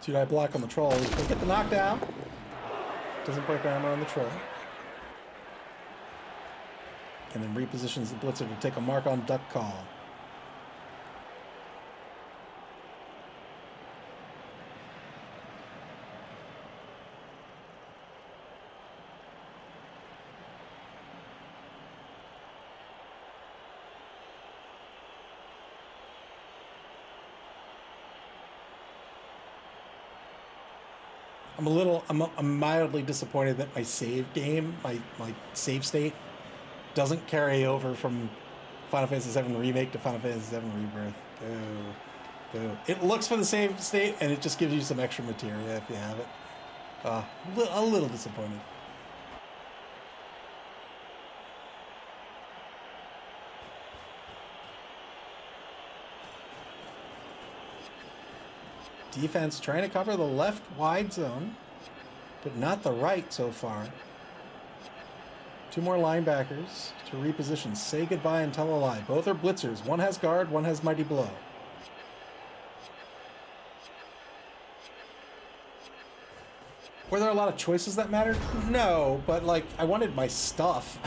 Speaker 1: Two-die block on the troll. They get the knockdown. Doesn't break armor on the troll. And then repositions the blitzer to take a mark on duck call. I'm mildly disappointed that my save game, my save state, doesn't carry over from Final Fantasy VII Remake to Final Fantasy VII Rebirth. Boo. It looks for the save state, and it just gives you some extra materia if you have it. A little disappointed. Defense trying to cover the left wide zone, but not the right so far. 2 more linebackers to reposition. Say goodbye and tell a lie. Both are blitzers. One has guard, one has mighty blow. Were there a lot of choices that mattered? No, but like I wanted my stuff.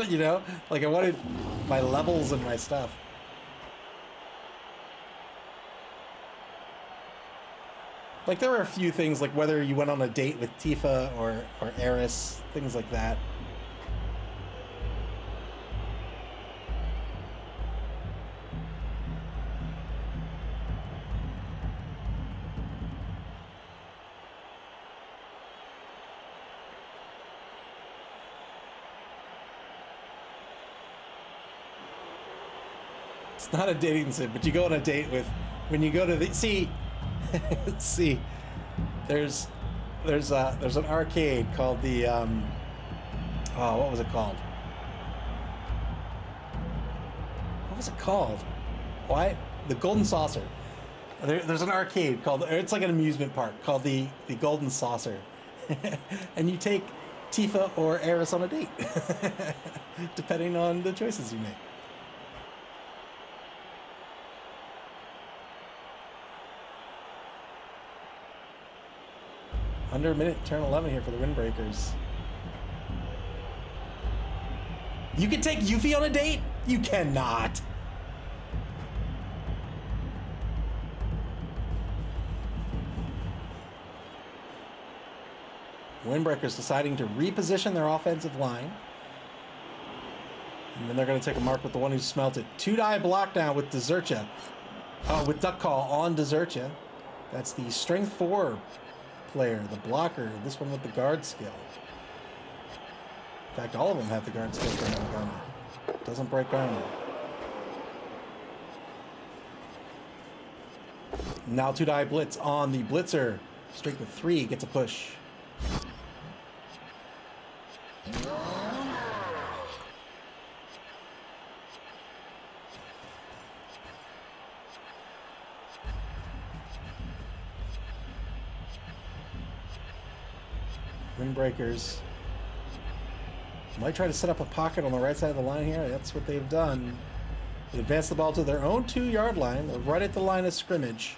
Speaker 1: You know? Like I wanted my levels and my stuff. Like there were a few things like whether you went on a date with Tifa or Eris, things like that. It's not a dating sim, but you go on a date with when you go to the see. See, there's an arcade called the what was it called? What was it called? Why? The Golden Saucer. There's an arcade called, it's like an amusement park called the Golden Saucer, and you take Tifa or Eris on a date, depending on the choices you make. Under a minute, turn 11 here for the Windbreakers. You can take Yuffie on a date? You cannot. Windbreakers deciding to reposition their offensive line. And then they're going to take a mark with the one who smelt it. 2-die block down with Desertia. With Duck Call on Desertia. That's the Strength 4 player, the blocker, this one with the guard skill. In fact, all of them have the guard skill for Nevva. Doesn't break armor. Now 2-die blitz on the blitzer. Strength of 3 gets a push. Windbreakers might try to set up a pocket on the right side of the line here. That's what they've done. They advance the ball to their own 2-yard line. They're right at the line of scrimmage.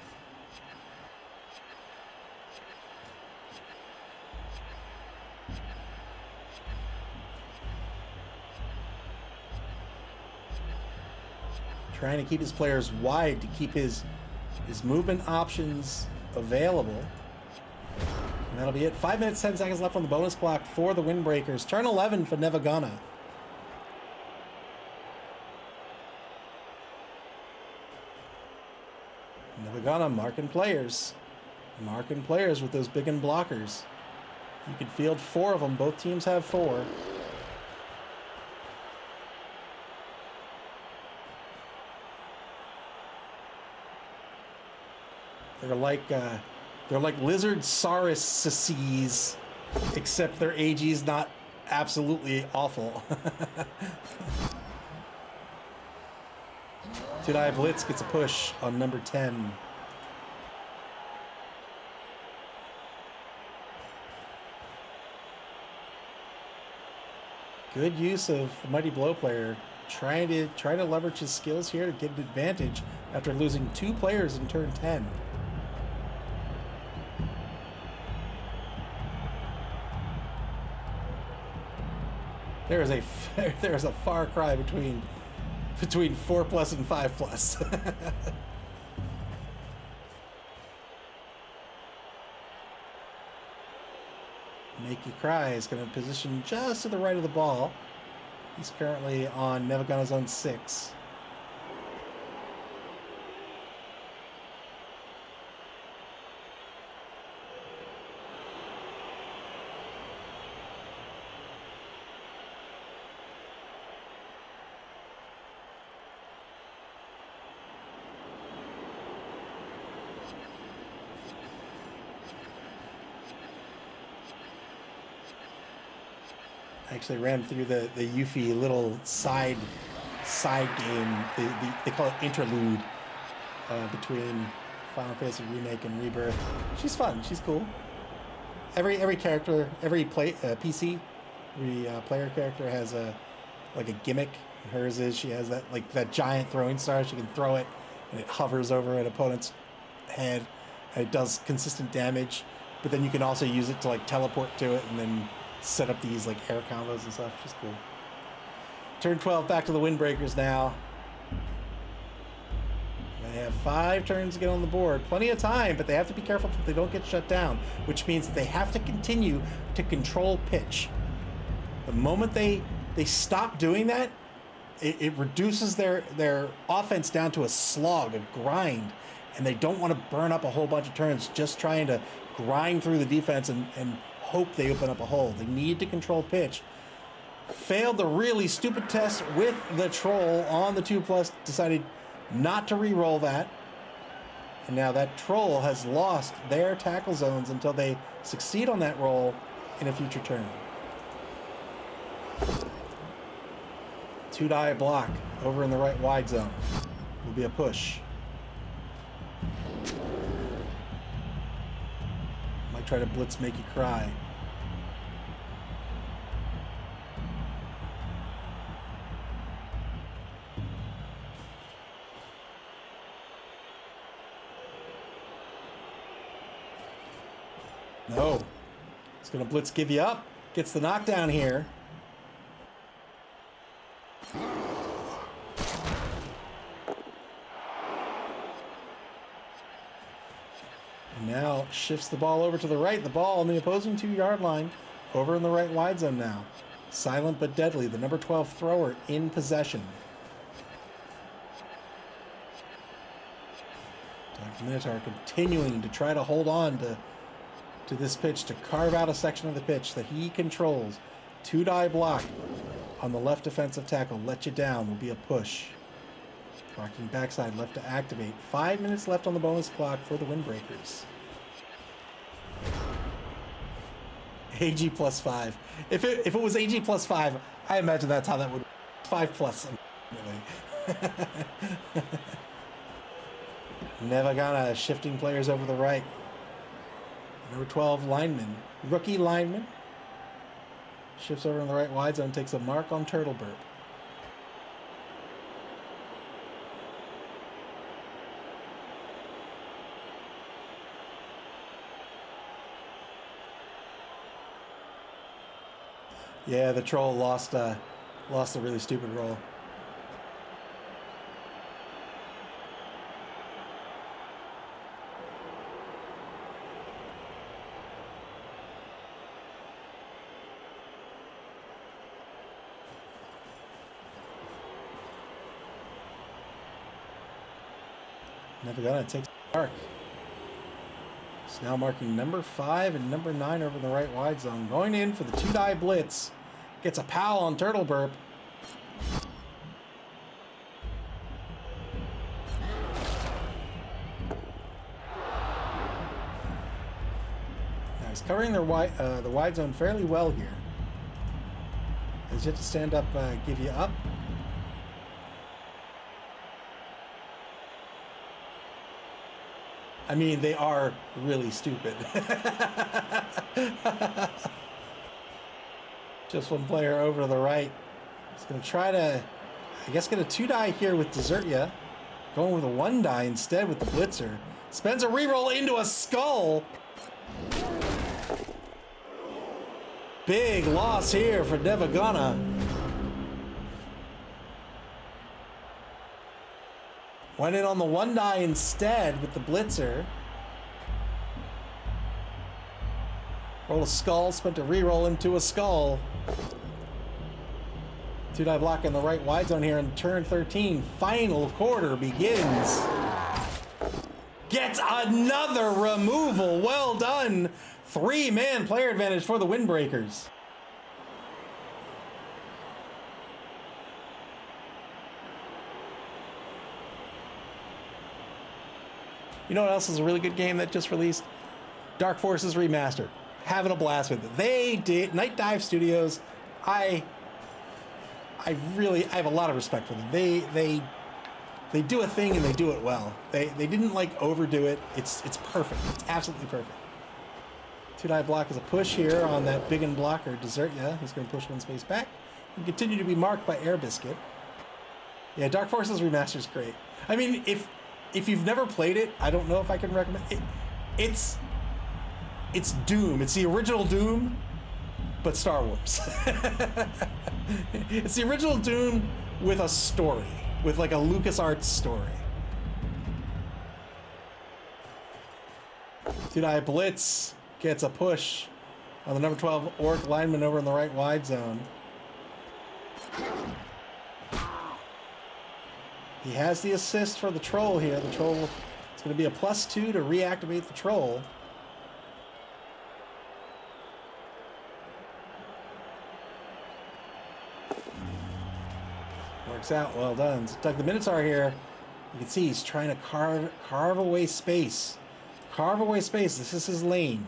Speaker 1: Trying to keep his players wide to keep his movement options available. And that'll be it. 5 minutes, 10 seconds left on the bonus clock for the Windbreakers. Turn 11 for Nevva. Nevva marking players. Marking players with those big end blockers. You could field 4 of them. Both teams have 4. They're like lizard sauruses, except their AG's not absolutely awful. Tudai Blitz gets a push on number 10. Good use of the Mighty Blow player, trying to leverage his skills here to get an advantage after losing 2 players in turn 10. There is a far cry between 4+ and 5+. Make You Cry is going to position just to the right of the ball. He's currently on Nevvaga's own 6. Actually ran through the Yuffie little side game. They call it interlude between Final Fantasy Remake and Rebirth. She's fun. She's cool. Every character, every PC, every player character has a gimmick. Hers is she has that giant throwing star. She can throw it, and it hovers over an opponent's head, and it does consistent damage. But then you can also use it to teleport to it, and then set up these air combos and stuff. Just cool. Turn 12 back to the Windbreakers now. They have 5 turns to get on the board. Plenty of time, but they have to be careful that they don't get shut down, which means that they have to continue to control pitch. The moment they stop doing that, it reduces their offense down to a slog, a grind, and they don't want to burn up a whole bunch of turns just trying to grind through the defense and hope they open up a hole. They need to control pitch. Failed the really stupid test with the troll on the 2+, decided not to re-roll that. And now that troll has lost their tackle zones until they succeed on that roll in a future turn. 2-die block over in the right wide zone. Will be a push. Might try to blitz Make You Cry. No. It's going to blitz Give You Up. Gets the knockdown here. And now shifts the ball over to the right. The ball on the opposing 2-yard line. Over in the right wide zone now. Silent but deadly. The number 12 thrower in possession. Dr. Minotaur continuing to try to hold on to this pitch, to carve out a section of the pitch that he controls. 2-die block on the left defensive tackle. Let you down will be a push. Blocking backside left to activate. 5 minutes left on the bonus clock for the Windbreakers. AG +5. If it was AG +5, I imagine that's how that would. 5+. Nevva Gana shifting players over the right. Number 12 lineman, rookie lineman, shifts over in the right wide zone, takes a mark on turtle burp. Yeah, the troll lost a really stupid roll. Nevva Gana takes the mark. It's now marking number 5 and number 9 over the right wide zone. Going in for the 2-die blitz. Gets a pal on turtle burp. Now he's covering the wide zone fairly well here. He's yet to stand up, give you up. I mean, they are really stupid. Just one player over to the right. He's going to try to, I guess, get a 2-die here with Desertia. Going with a 1-die instead with the blitzer. Spends a reroll into a skull. Big loss here for Nevva Gana. Went in on the 1-die instead with the blitzer. Roll a skull, spent a reroll into a skull. 2-die block in the right wide zone here in turn 13. Final quarter begins. Gets another removal. Well done. 3-man player advantage for the Windbreakers. You know what else is a really good game that just released? Dark Forces Remastered. Having a blast with it. They did. Night Dive Studios. I have a lot of respect for them. They do a thing and they do it well. They didn't like overdo it. It's perfect. It's absolutely perfect. 2-die block is a push here on that big and blocker Desertia. He's going to push one space back and continue to be marked by Air Biscuit. Yeah, Dark Forces Remastered is great. I mean, if you've never played it, I don't know if I can recommend it. It's Doom. It's the original Doom, but Star Wars. It's the original Doom with a story, with like a LucasArts story. 2-die blitz gets a push on the number 12 Orc lineman over in the right wide zone. He has the assist for the troll here. The troll, it's going to be a +2 to reactivate the troll. Works out. Well done. So Doug, the Minotaur here, you can see he's trying to carve away space. Carve away space. This is his lane.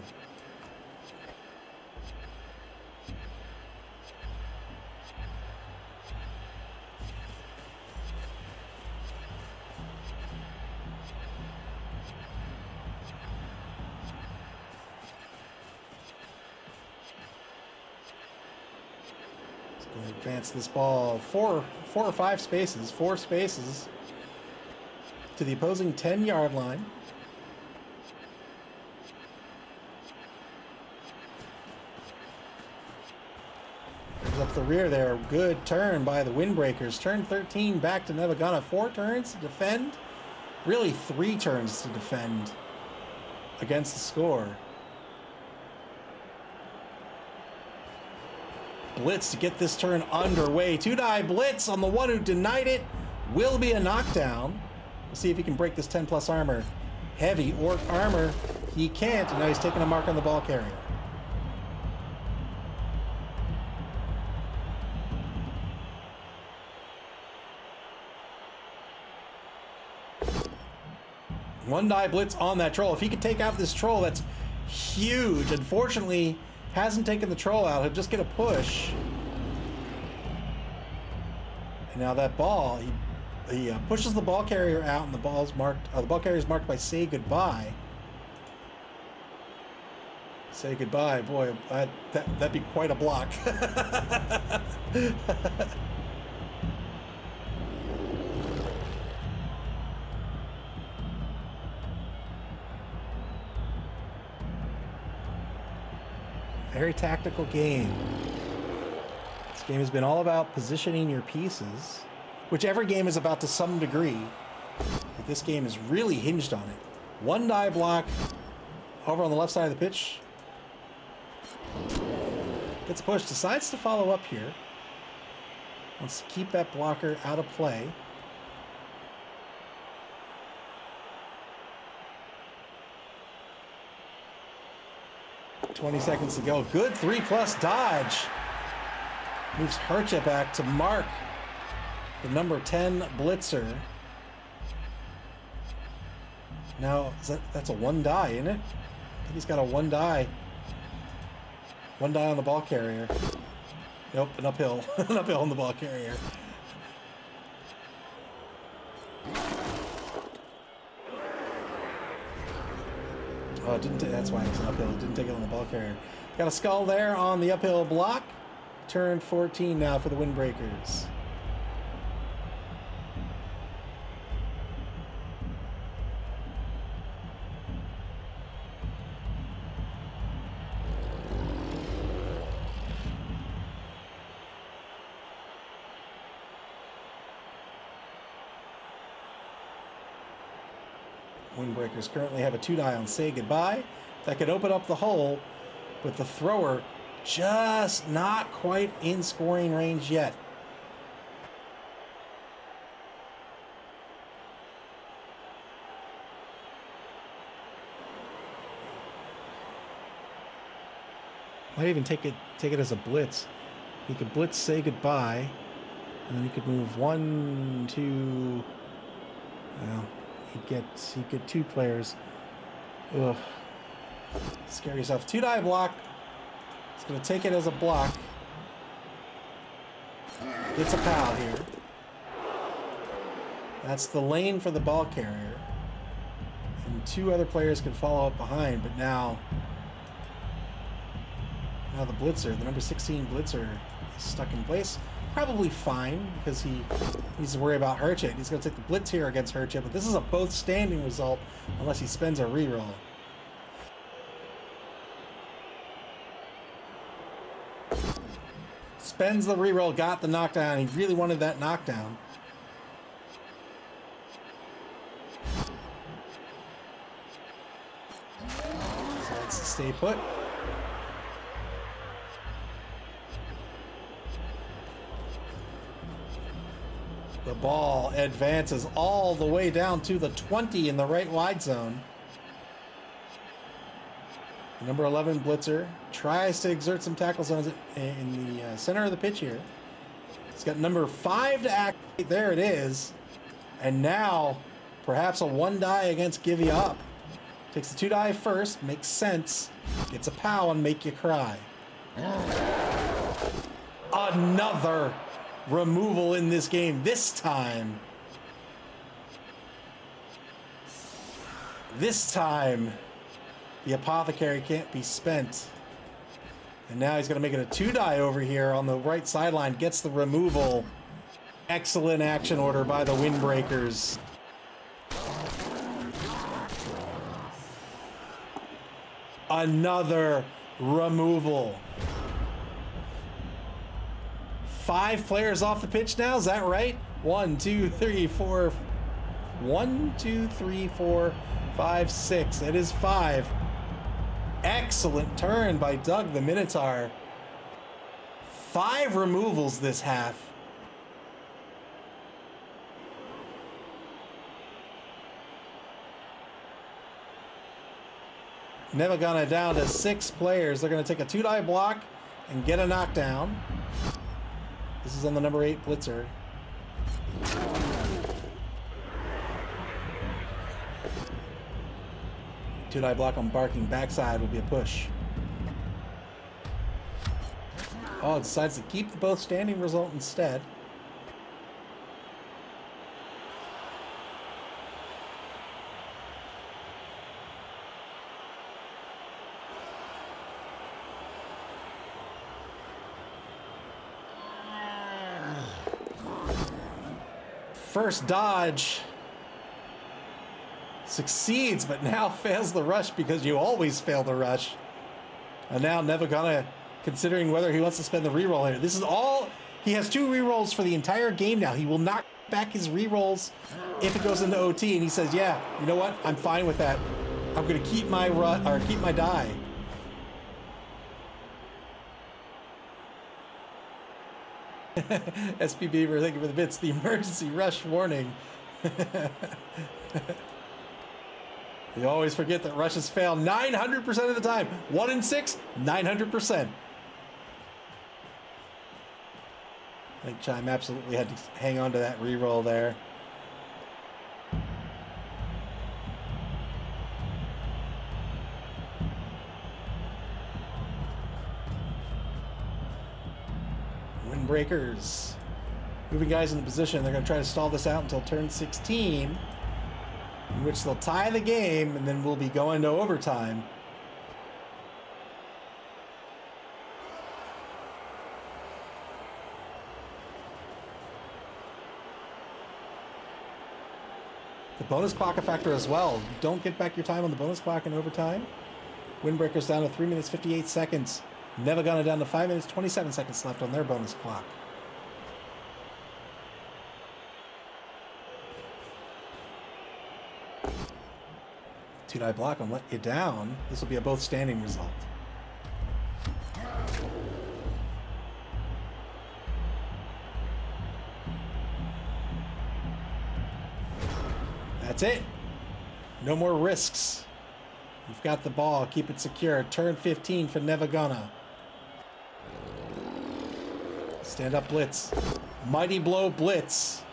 Speaker 1: Advance this ball four or five spaces, 4 spaces to the opposing 10-yard line. Goes up the rear there. Good turn by the Windbreakers. Turn 13 back to Nevva Gana. 4 turns to defend. Really 3 turns to defend against the score. Blitz to get this turn underway. 2-die blitz on the one who denied it. Will be a knockdown. We'll see if he can break this 10+ armor. Heavy Orc armor. He can't, and now he's taking a mark on the ball carrier. One-die blitz on that troll. If he could take out this troll, that's huge. Unfortunately, Hasn't taken the troll out. He'll just get a push. And now that ball, he pushes the ball carrier out, and the ball's marked. The ball carrier is marked by "Say Goodbye." Say goodbye, boy. That'd be quite a block. Very tactical game. This game has been all about positioning your pieces, which every game is about to some degree. But this game is really hinged on it. One die block over on the left side of the pitch. Gets pushed, decides to follow up here. Wants to keep that blocker out of play. "20 seconds to go." Good 3+ dodge. Moves Hercha back to mark the number 10 blitzer. Now, that's a 1 die, isn't it? I think he's got a 1 die. 1 die on the ball carrier. Nope, an uphill. An uphill on the ball carrier. Oh, it didn't. That's why it's an uphill. It didn't take it on the ball carrier. Got a skull there on the uphill block. Turn 14 now for the Windbreakers. Windbreakers currently have a 2 die on "Say Goodbye." That could open up the hole, but the thrower just not quite in scoring range yet. Might even take it as a blitz. He could blitz "Say Goodbye," and then he could move 1, 2. Well, he'd get 2 players. Ugh. Scare yourself. 2 die block. He's going to take it as a block. Gets a pal here. That's the lane for the ball carrier. And 2 other players can follow up behind, but now the blitzer, the number 16 blitzer, is stuck in place. Probably fine, because he needs to worry about Hercha. He's going to take the blitz here against Hercha, but this is a both standing result unless he spends a reroll. Spends the reroll, got the knockdown. He really wanted that knockdown. Decides to stay put. The ball advances all the way down to the 20 in the right wide zone. The number 11 blitzer tries to exert some tackle zones in the center of the pitch here. He's got number 5 to activate. There it is. And now, perhaps a 1 die against Give Ya Up. Takes the 2 die first, makes sense. Gets a pow and make you cry. Another removal in this game. This time, the apothecary can't be spent. And now he's going to make it a 2 die over here on the right sideline. Gets the removal. Excellent action order by the Windbreakers. Another removal. 5 players off the pitch now, is that right? 1, 2, 3, 4. 1, 2, 3, 4, 5, 6. It is 5. Excellent turn by Doug the Minotaur. 5 removals this half. Nevva gone down to 6 players. They're going to take a 2 die block and get a knockdown. This is on the number 8 blitzer. Two die block on barking backside will be a push. Oh, it decides to keep the both standing result instead. First dodge succeeds, but now fails the rush because you always fail the rush. And now Nevva gonna considering whether he wants to spend the reroll here. This is all, he has 2 rerolls for the entire game now. He will not back his rerolls if it goes into OT, and he says, yeah, you know what? I'm fine with that. I'm gonna keep my keep my die. SP Beaver, thank you for the bits. The emergency rush warning. You always forget that rushes fail 900% of the time. 1 in 6, 900%. I think Chime absolutely had to hang on to that reroll there. Windbreakers. Moving guys into position. They're going to try to stall this out until turn 16, in which they'll tie the game, and then we'll be going to overtime. The bonus clock a factor as well. Don't get back your time on the bonus clock in overtime. Windbreakers down to 3 minutes 58 seconds. Nevva gonna down to 5 minutes 27 seconds left on their bonus clock. Two-die block and let you down. This will be a both standing result. That's it. No more risks. You've got the ball. Keep it secure. Turn 15 for Nevva gonna. Stand up blitz. Mighty blow blitz.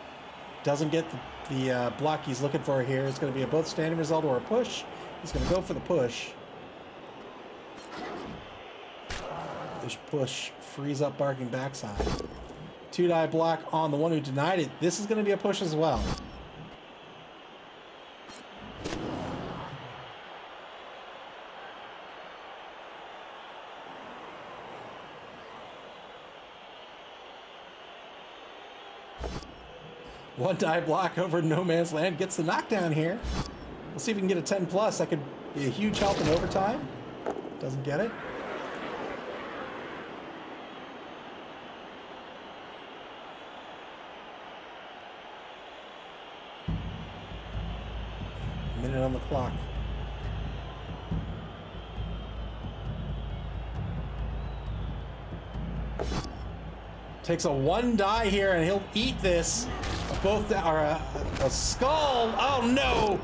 Speaker 1: Doesn't get the block he's looking for here. It's going to be a both standing result or a push. He's going to go for the push. This push frees up barking backside. Two-die block on the one who denied it. This is going to be a push as well. One die block over no man's land gets the knockdown here. We'll see if we can get a 10 plus. That could be a huge help in overtime. Doesn't get it. Minute on the clock. Takes a 1 die here and he'll eat this. Both are a skull. Oh no!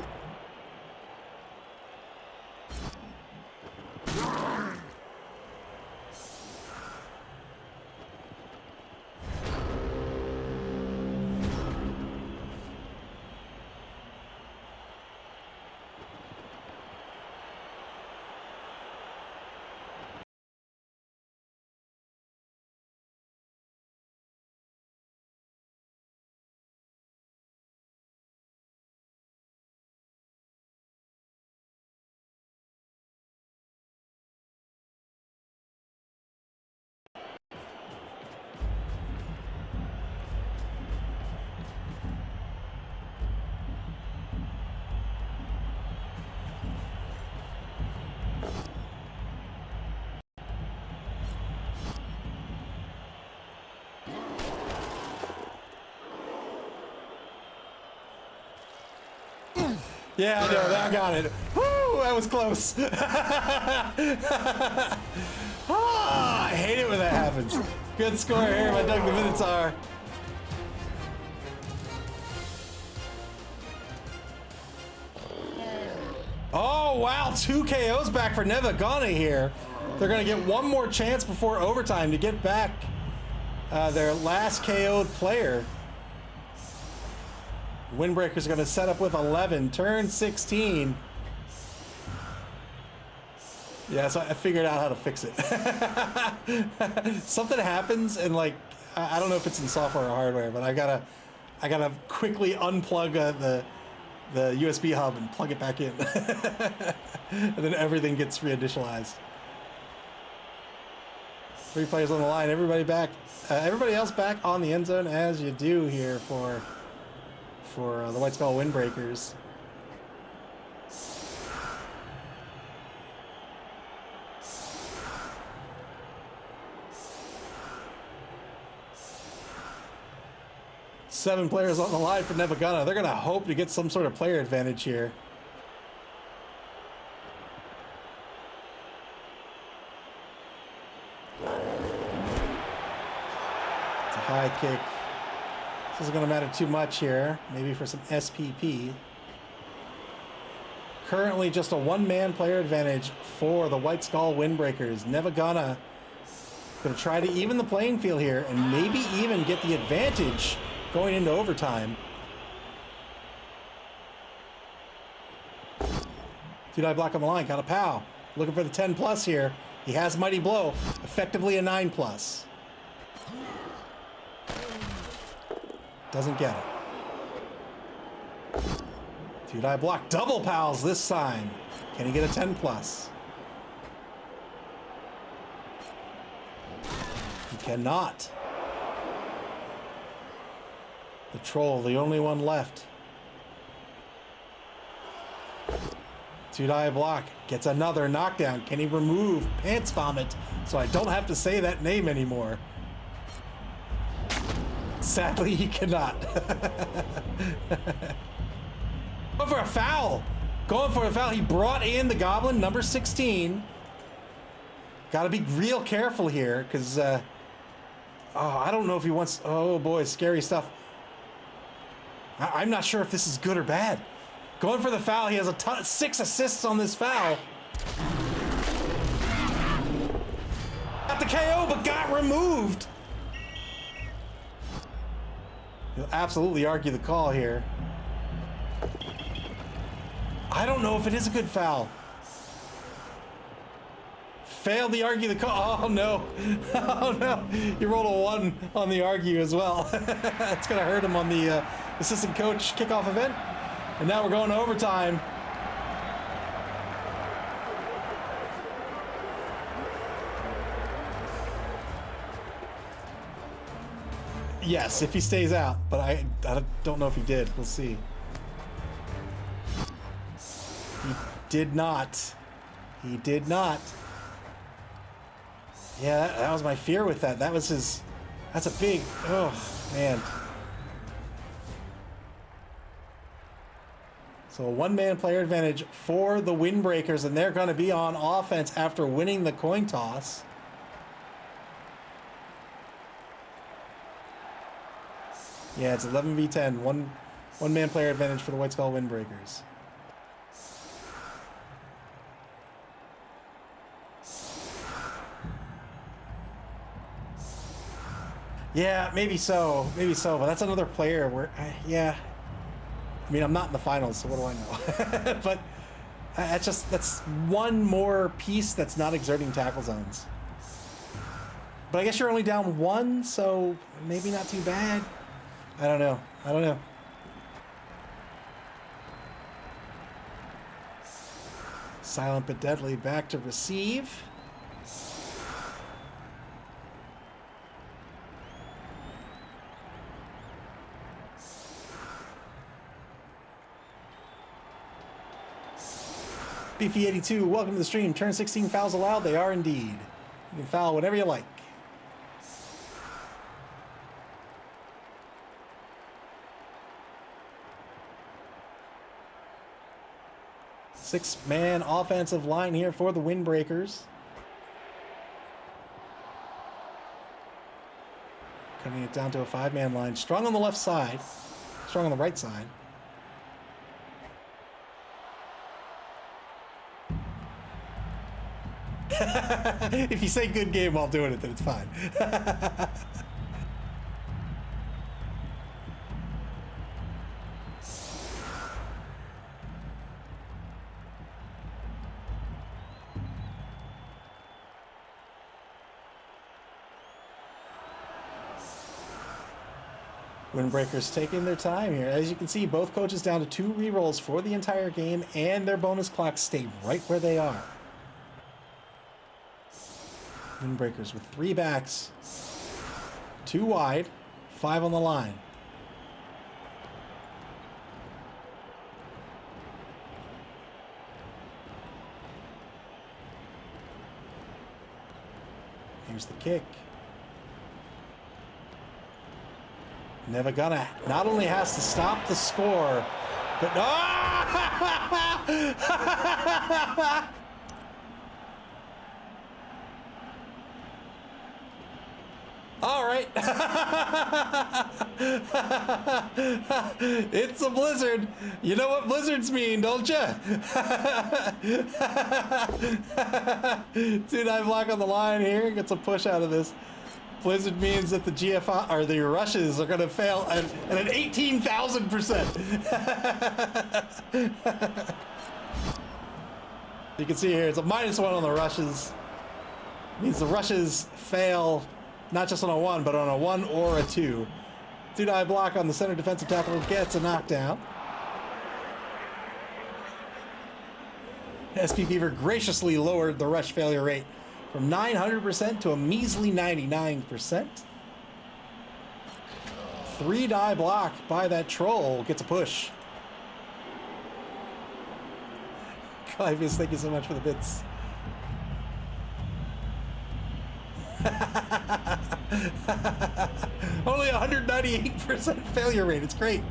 Speaker 1: Yeah, I know, I got it. Woo, that was close. I hate it when that happens. Good score here by Doug the Minotaur. Oh, wow, 2 KOs back for Nevva gonna here. They're gonna get one more chance before overtime to get back their last KO'd player. Windbreakers are going to set up with 11. Turn 16. Yeah, so I figured out how to fix it. Something happens and like I don't know if it's in software or hardware, but I gotta quickly unplug the USB hub and plug it back in, and then everything gets reinitialized. 3 players on the line. Everybody back. Everybody else back on the end zone as you do here for the White Skull Windbreakers. Seven players on the line for Nevva. They're going to hope to get some sort of player advantage here. It's a high kick. This isn't going to matter too much here. Maybe for some SPP. Currently just a one-man player advantage for the White Skull Windbreakers. Nevva going to try to even the playing field here and maybe even get the advantage going into overtime. Two-die block on the line. Got a pow. Looking for the 10 plus here. He has Mighty Blow. Effectively a 9 plus. Doesn't get it. Two-die block. Double pals this time. Can he get a 10 plus? He cannot. The troll, the only one left. Two-die block. Gets another knockdown. Can he remove Pants Vomit so I don't have to say that name anymore? Sadly, he cannot. Going for a foul. Going for a foul. He brought in the Goblin, number 16. Got to be real careful here because, I don't know if he wants... Oh, boy, scary stuff. I'm not sure if this is good or bad. Going for the foul. He has 6 assists on this foul. Got the KO, but got removed. He'll absolutely argue the call here. I don't know if it is a good foul. Failed to argue the call. Oh, no. Oh, no. He rolled a 1 on the argue as well. It's going to hurt him on the assistant coach kickoff event. And now we're going to overtime. Yes, if he stays out. But I don't know if he did. We'll see. He did not. He did not. Yeah, that was my fear with that. That was his... That's a big... Oh, man. So a one-man player advantage for the Windbreakers, and they're going to be on offense after winning the coin toss. Yeah, it's 11v10. One-man player advantage for the White Skull Windbreakers. Yeah, maybe so, but that's another player where, yeah. I mean, I'm not in the finals, so what do I know? But that's one more piece that's not exerting tackle zones. But I guess you're only down 1, so maybe not too bad. I don't know. Silent but deadly, back to receive. Beefy82, welcome to the stream. Turn 16 fouls allowed. They are indeed. You can foul whatever you like. Six-man offensive line here for the Windbreakers. Cutting it down to a 5-man line. Strong on the left side. Strong on the right side. If you say good game while doing it, then it's fine. Windbreakers taking their time here. As you can see, both coaches down to 2 rerolls for the entire game, and their bonus clocks stay right where they are. Windbreakers with 3 backs, 2 wide, 5 on the line. Here's the kick. Nevva not only has to stop the score, but all right. It's a blizzard. You know what blizzards mean, don't you? 2-9 block on the line here. Gets a push out of this. Blizzard means that the GFI or the rushes are going to fail at an 18,000%. You can see here it's a -1 on the rushes. Means the rushes fail not just on a 1, but on a 1 or a 2. 2-9 block on the center defensive tackle gets a knockdown. SP Beaver graciously lowered the rush failure rate from 900% to a measly 99%. 3-die block by that troll gets a push. Clivius, thank you so much for the bits. Only 198% failure rate. It's great.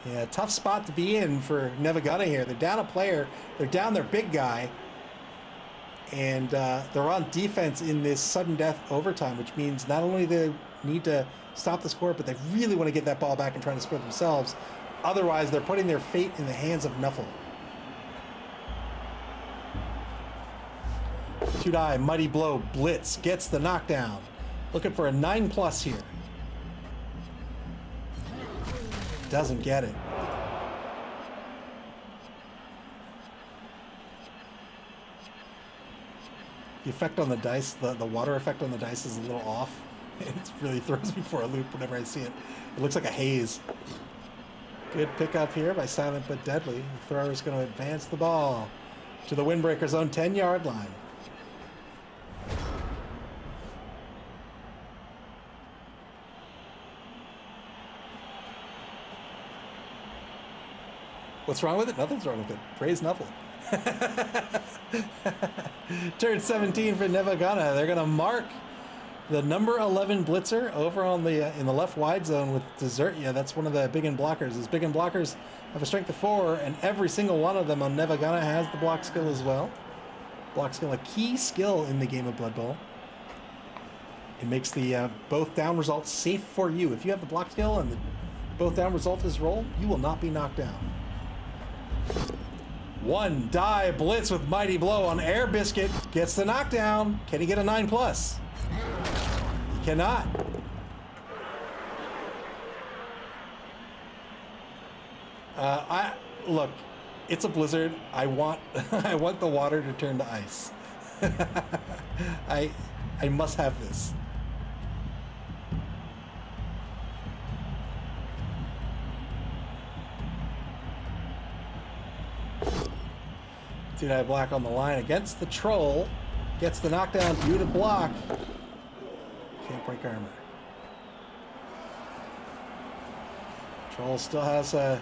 Speaker 1: Yeah, tough spot to be in for Nevva here. They're down a player. They're down their big guy. And they're on defense in this sudden death overtime, which means not only they need to stop the score, but they really want to get that ball back and try to score themselves. Otherwise, they're putting their fate in the hands of Nevva. 2-die, mighty blow, blitz, gets the knockdown. Looking for a 9+ here. Doesn't get it. The effect on the dice, the water effect on the dice is a little off. It really throws me for a loop whenever I see it. It looks like a haze. Good pickup here by Silent but Deadly. The thrower is going to advance the ball to the Windbreakers' own 10-yard line. What's wrong with it? Nothing's wrong with it. Praise Nevva. Turn 17 for Nevva. They're going to mark the number 11 blitzer over on the in the left wide zone with Desert. Yeah, that's one of the big end blockers. These big end blockers have a strength of 4, and every single one of them on Nevva has the block skill as well. Block skill, a key skill in the game of Blood Bowl. It makes the both down results safe for you. If you have the block skill and the both down result is rolled, you will not be knocked down. 1-die blitz with mighty blow on Air Biscuit. Gets the knockdown. Can he get a 9+? He cannot. Look, it's a blizzard. I want I want the water to turn to ice. I must have this. Two-die block on the line against the troll. Gets the knockdown due to block. Can't break armor. Troll still has a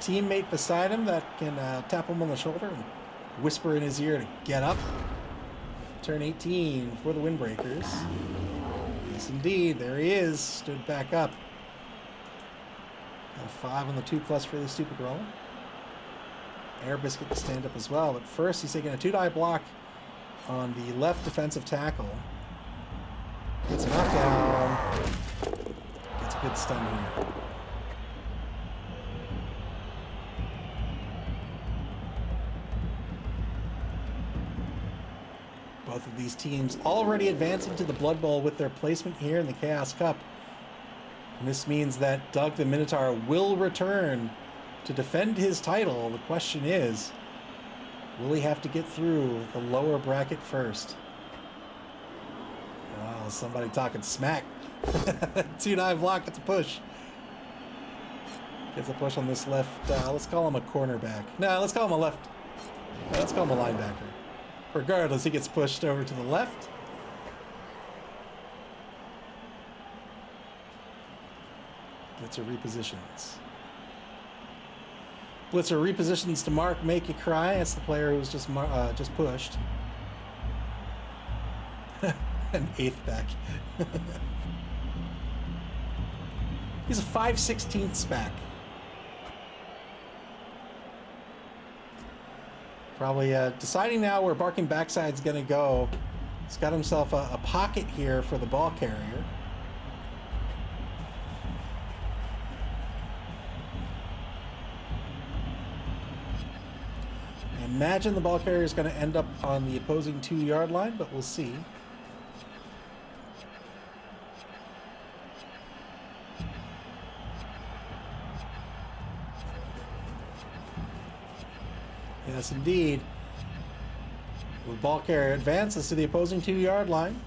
Speaker 1: teammate beside him that can tap him on the shoulder and whisper in his ear to get up. Turn 18 for the Windbreakers. Yes, indeed. There he is. Stood back up. Got a 5 on the 2+ for the stupid roll. Air Biscuit to stand up as well, but first he's taking a 2-die block on the left defensive tackle. Gets a knockdown. Gets a good stun here. Both of these teams already advancing to the Blood Bowl with their placement here in the Chaos Cup. And this means that Doug the Minotaur will return to defend his title. The question is, Will he have to get through the lower bracket first? Oh, somebody talking smack. 2-9 block gets a push. Gets a push on this left. Let's call him a cornerback. No, let's call him a left. No, let's call him a linebacker. Regardless, he gets pushed over to the left. Blitzer repositions. Blitzer repositions to mark, make you cry. That's the player who was just pushed. An eighth back. He's a 5/16 back. Probably deciding now where barking backside's going to go. He's got himself a pocket here for the ball carrier. I imagine the ball carrier is going to end up on the opposing 2-yard line, but we'll see. Yes, indeed. The ball carrier advances to the opposing 2-yard line.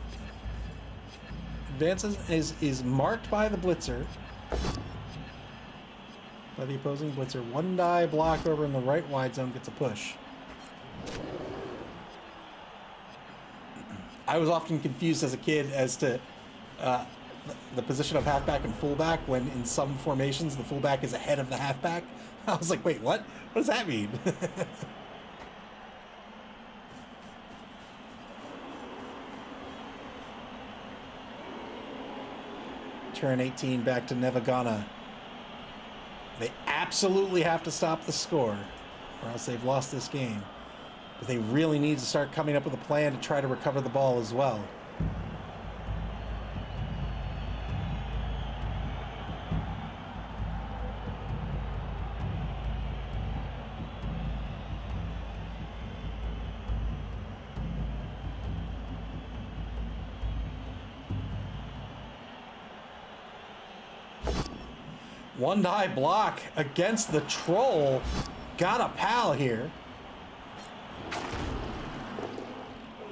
Speaker 1: Advances is marked by the blitzer. By the opposing blitzer. One die block over in the right wide zone gets a push. I was often confused as a kid as to the position of halfback and fullback when in some formations the fullback is ahead of the halfback. I was like, wait, what? What does that mean? Turn 18 back to Nevva. They absolutely have to stop the score or else they've lost this game. But they really need to start coming up with a plan to try to recover the ball as well. One die block against the troll. Got a pal here.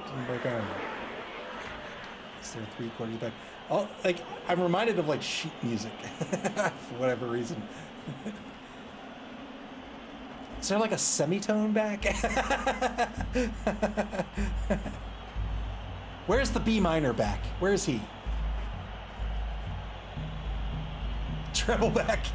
Speaker 1: Didn't break arm. Is there 3/4 back? Oh, like I'm reminded of like sheet music for whatever reason. Is there like a semitone back? Where's the B minor back? Where is he? Treble back.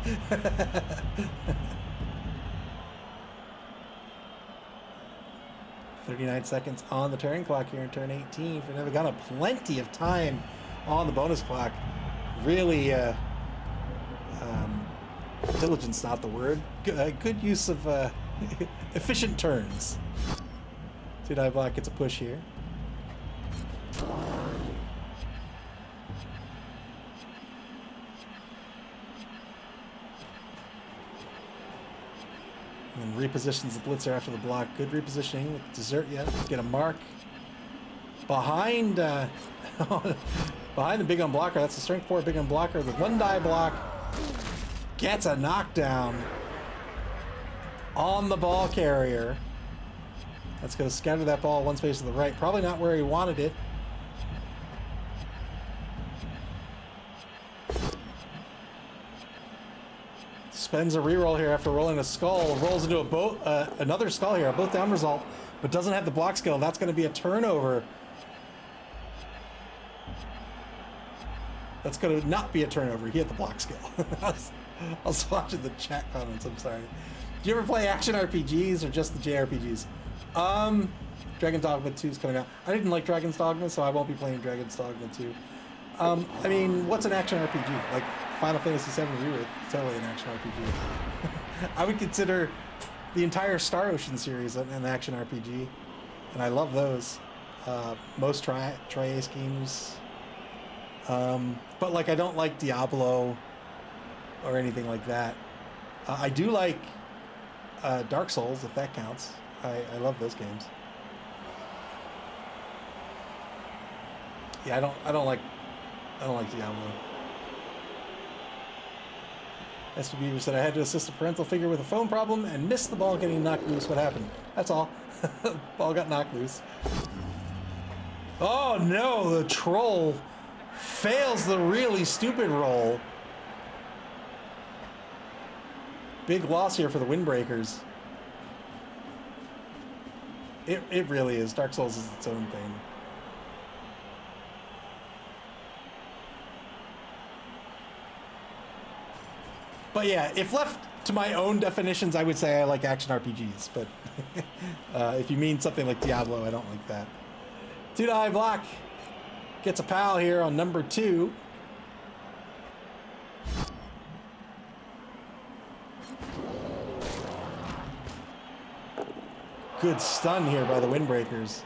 Speaker 1: 39 seconds on the turn clock here in turn 18 for Nevva. Plenty of time on the bonus clock. Really, diligence, not the word. Good use of efficient turns. 2-die block gets a push here. And then repositions the blitzer after the block. Good repositioning with dessert yet. Get a mark. Behind behind the big gun blocker. That's the strength 4 big gun blocker. The 1-die block gets a knockdown on the ball carrier. That's going to scatter that ball one space to the right. Probably not where he wanted it. Spends a reroll here after rolling a skull. Rolls into another skull here. A both down result, but doesn't have the block skill. That's going to be a turnover. That's going to not be a turnover. He had the block skill. I was watching the chat comments. I'm sorry. Do you ever play action RPGs or just the JRPGs? Dragon's Dogma 2 is coming out. I didn't like Dragon's Dogma, so I won't be playing Dragon's Dogma 2. I mean, what's an action RPG? Like Final Fantasy VII Rebirth, totally an action RPG. I would consider the entire Star Ocean series an action RPG, and I love those. Most Tri-Ace games. But like, I don't like Diablo or anything like that. I do like Dark Souls, if that counts. I love those games. Yeah, I don't like Diablo. SPB said, I had to assist a parental figure with a phone problem and missed the ball getting knocked loose. What happened? That's all. Ball got knocked loose. Oh no, the troll fails the really stupid roll. Big loss here for the Windbreakers. It really is. Dark Souls is its own thing. But yeah, if left to my own definitions, I would say I like action RPGs. But if you mean something like Diablo, I don't like that. 2-die block gets a pal here on number 2. Good stun here by the Windbreakers.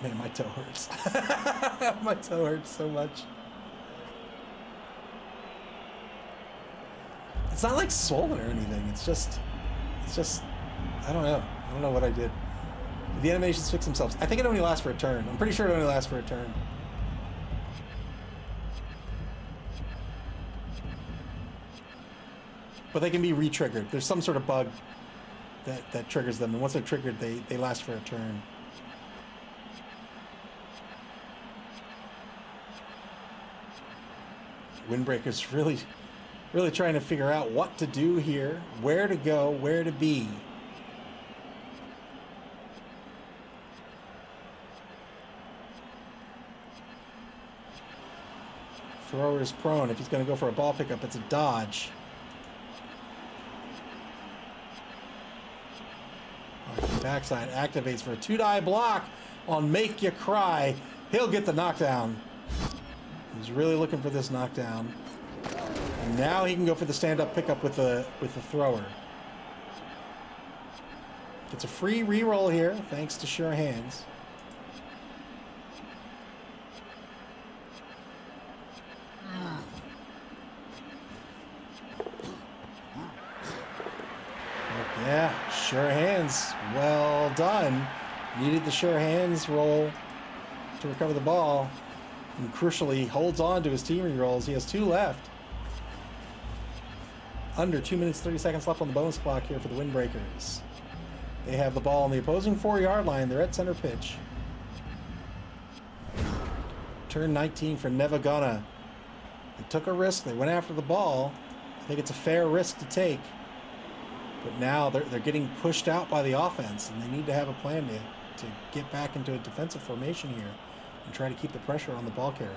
Speaker 1: Man, my toe hurts. My toe hurts so much. It's not like swollen or anything. It's just, I don't know. I don't know what I did. The animations fix themselves. I think it only lasts for a turn. I'm pretty sure it only lasts for a turn. But they can be re-triggered. There's some sort of bug that triggers them. And once they're triggered, they last for a turn. Windbreakers really trying to figure out what to do here, where to go, where to be. Thrower is prone. If he's going to go for a ball pickup, it's a dodge. Backside activates for a 2-die block on Make You Cry. He'll get the knockdown. He's really looking for this knockdown. And now he can go for the stand-up pickup with the thrower. Gets a free reroll here, thanks to Sure Hands. Yeah, Sure Hands. Well done. Needed the Sure Hands roll to recover the ball. And crucially, holds on to his team rerolls. He has 2 left. Under 2 minutes, 30 seconds left on the bonus clock here for the Windbreakers. They have the ball on the opposing 4-yard line. They're at center pitch. Turn 19 for Nevva. They took a risk. They went after the ball. I think it's a fair risk to take. But now they're getting pushed out by the offense, and they need to have a plan to get back into a defensive formation here and try to keep the pressure on the ball carrier.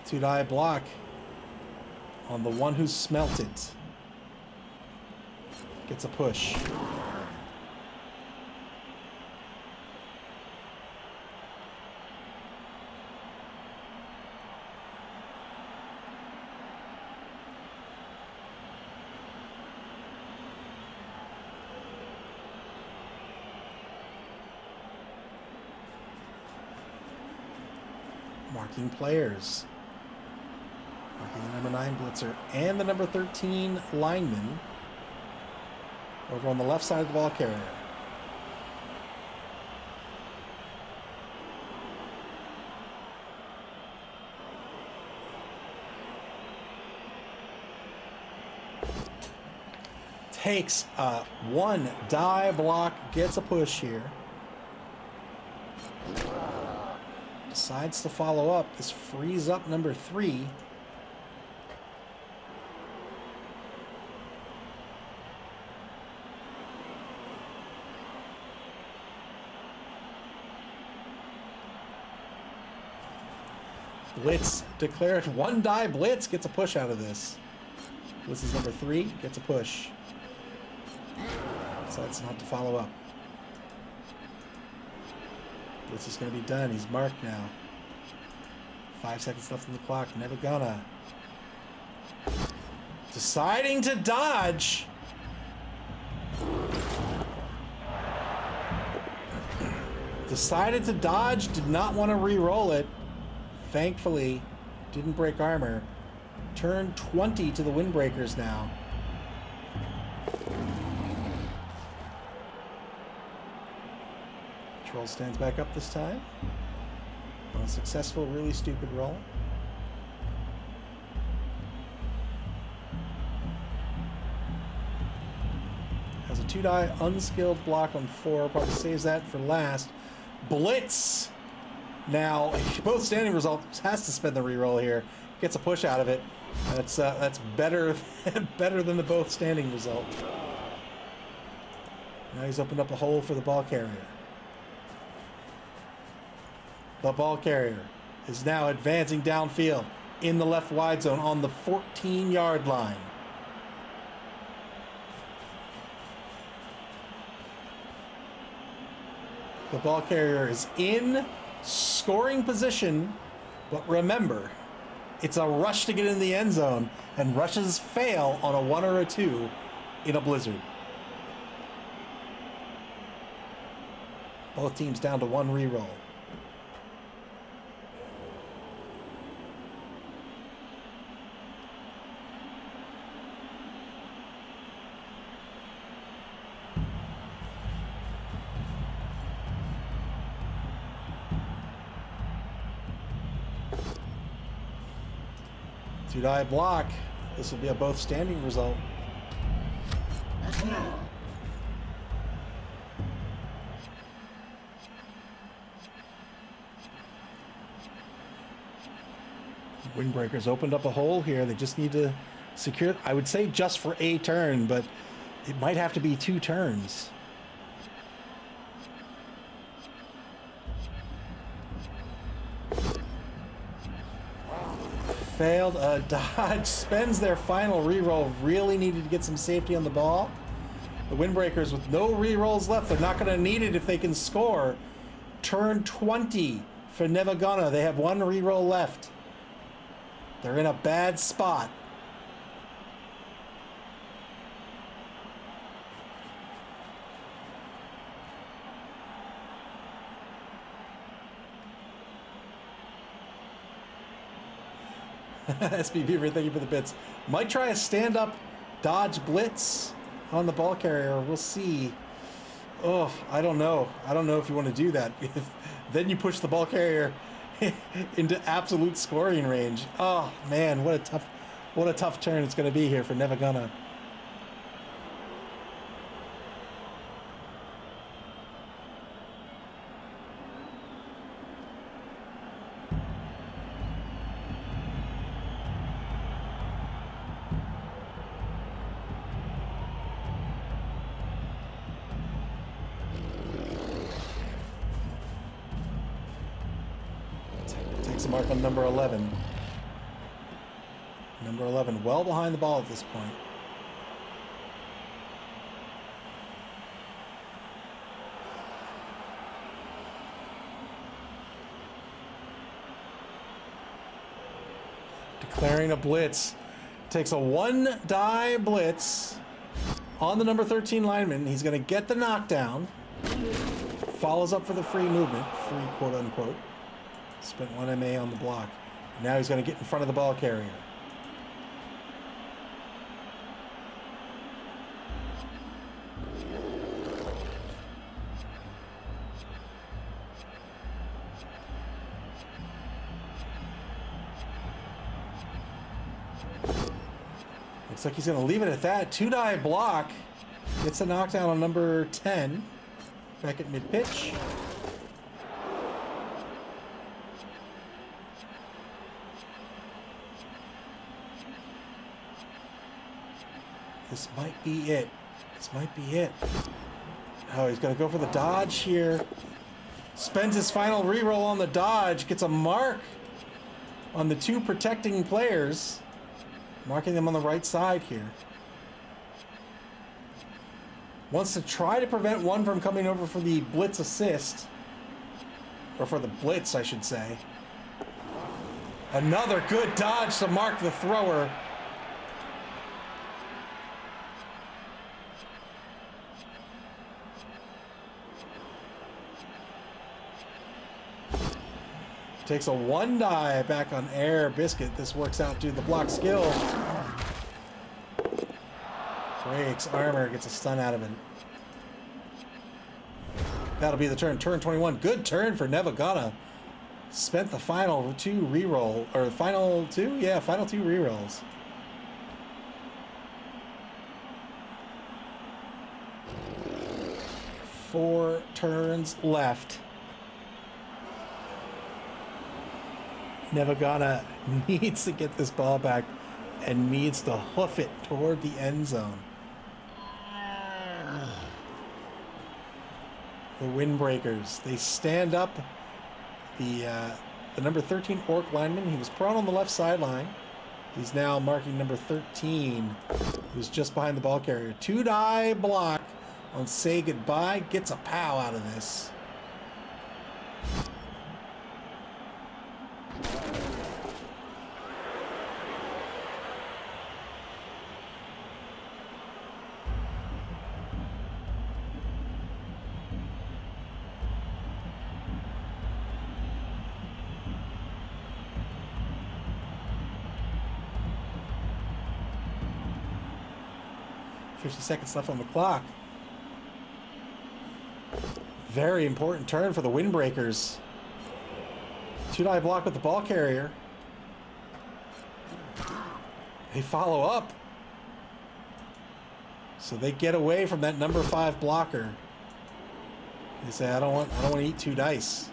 Speaker 1: Two-die block on the one who smelt it. Gets a push. Marking players. Marking the number 9 blitzer and the number 13 lineman over on the left side of the ball carrier. Takes a 1-die block, gets a push here. Decides to follow up. This frees up number 3. Blitz declared. 1-die blitz gets a push out of this. Blitz is number 3, gets a push. Decides not to follow up. Blitz is going to be done. He's marked now. 5 seconds left on the clock. Nevva deciding to dodge. Decided to dodge. Did not want to re-roll it. Thankfully, didn't break armor. Turn 20 to the Windbreakers now. Troll stands back up this time. On a successful, really stupid roll. Has a 2-die unskilled block on 4. Probably saves that for last. Blitz! Now, both standing results has to spend the reroll here. Gets a push out of it. That's better, better than the both standing result. Now he's opened up a hole for the ball carrier. The ball carrier is now advancing downfield in the left wide zone on the 14-yard line. The ball carrier is in scoring position, but remember, it's a rush to get in the end zone, and rushes fail on a 1 or a 2 in a blizzard. Both teams down to 1 reroll. Two-die block. This will be a both standing result. Windbreakers opened up a hole here. They just need to secure it. I would say just for a turn, but it might have to be 2 turns. Failed a dodge. Spends their final reroll. Really needed to get some safety on the ball. The Windbreakers with no rerolls left. They're not going to need it if they can score. Turn 20 for Nevva. They have 1 reroll left. They're in a bad spot. SB Beaver, thank you for the bits. Might try a stand-up dodge blitz on the ball carrier. We'll see. Oh, I don't know. I don't know if you want to do that. Then you push the ball carrier into absolute scoring range. Oh man, what a tough turn it's going to be here for Nevva. Mark on number 11. Number 11, well behind the ball at this point. Declaring a blitz. Takes a 1-die blitz on the number 13 lineman. He's going to get the knockdown. Follows up for the free movement. Free quote unquote. Spent 1 MA on the block. Now he's going to get in front of the ball carrier. Looks like he's going to leave it at that. 2-die block. Gets a knockdown on number 10. Back at mid-pitch. This might be it. This might be it. Oh, he's going to go for the dodge here. Spends his final reroll on the dodge. Gets a mark on the 2 protecting players. Marking them on the right side here. Wants to try to prevent one from coming over for the blitz assist. Or for the blitz, I should say. Another good dodge to mark the thrower. Takes a 1 die back on Air Biscuit. This works out due to the block skill. Breaks armor, gets a stun out of it. That'll be the turn. Turn 21. Good turn for Nevva. Spent the final 2 reroll, or final 2? Yeah, final 2 rerolls. Four turns left. Nevva needs to get this ball back and needs to hoof it toward the end zone. The Windbreakers, they stand up. The number 13 Orc lineman, he was prone on the left sideline. He's now marking number 13, who's just behind the ball carrier. 2 die block on say goodbye, gets a pow out of this. Seconds left on the clock. Very important turn for the Windbreakers. 2 die block with the ball carrier. They follow up. So they get away from that number 5 blocker. They say, I don't want to eat 2 dice.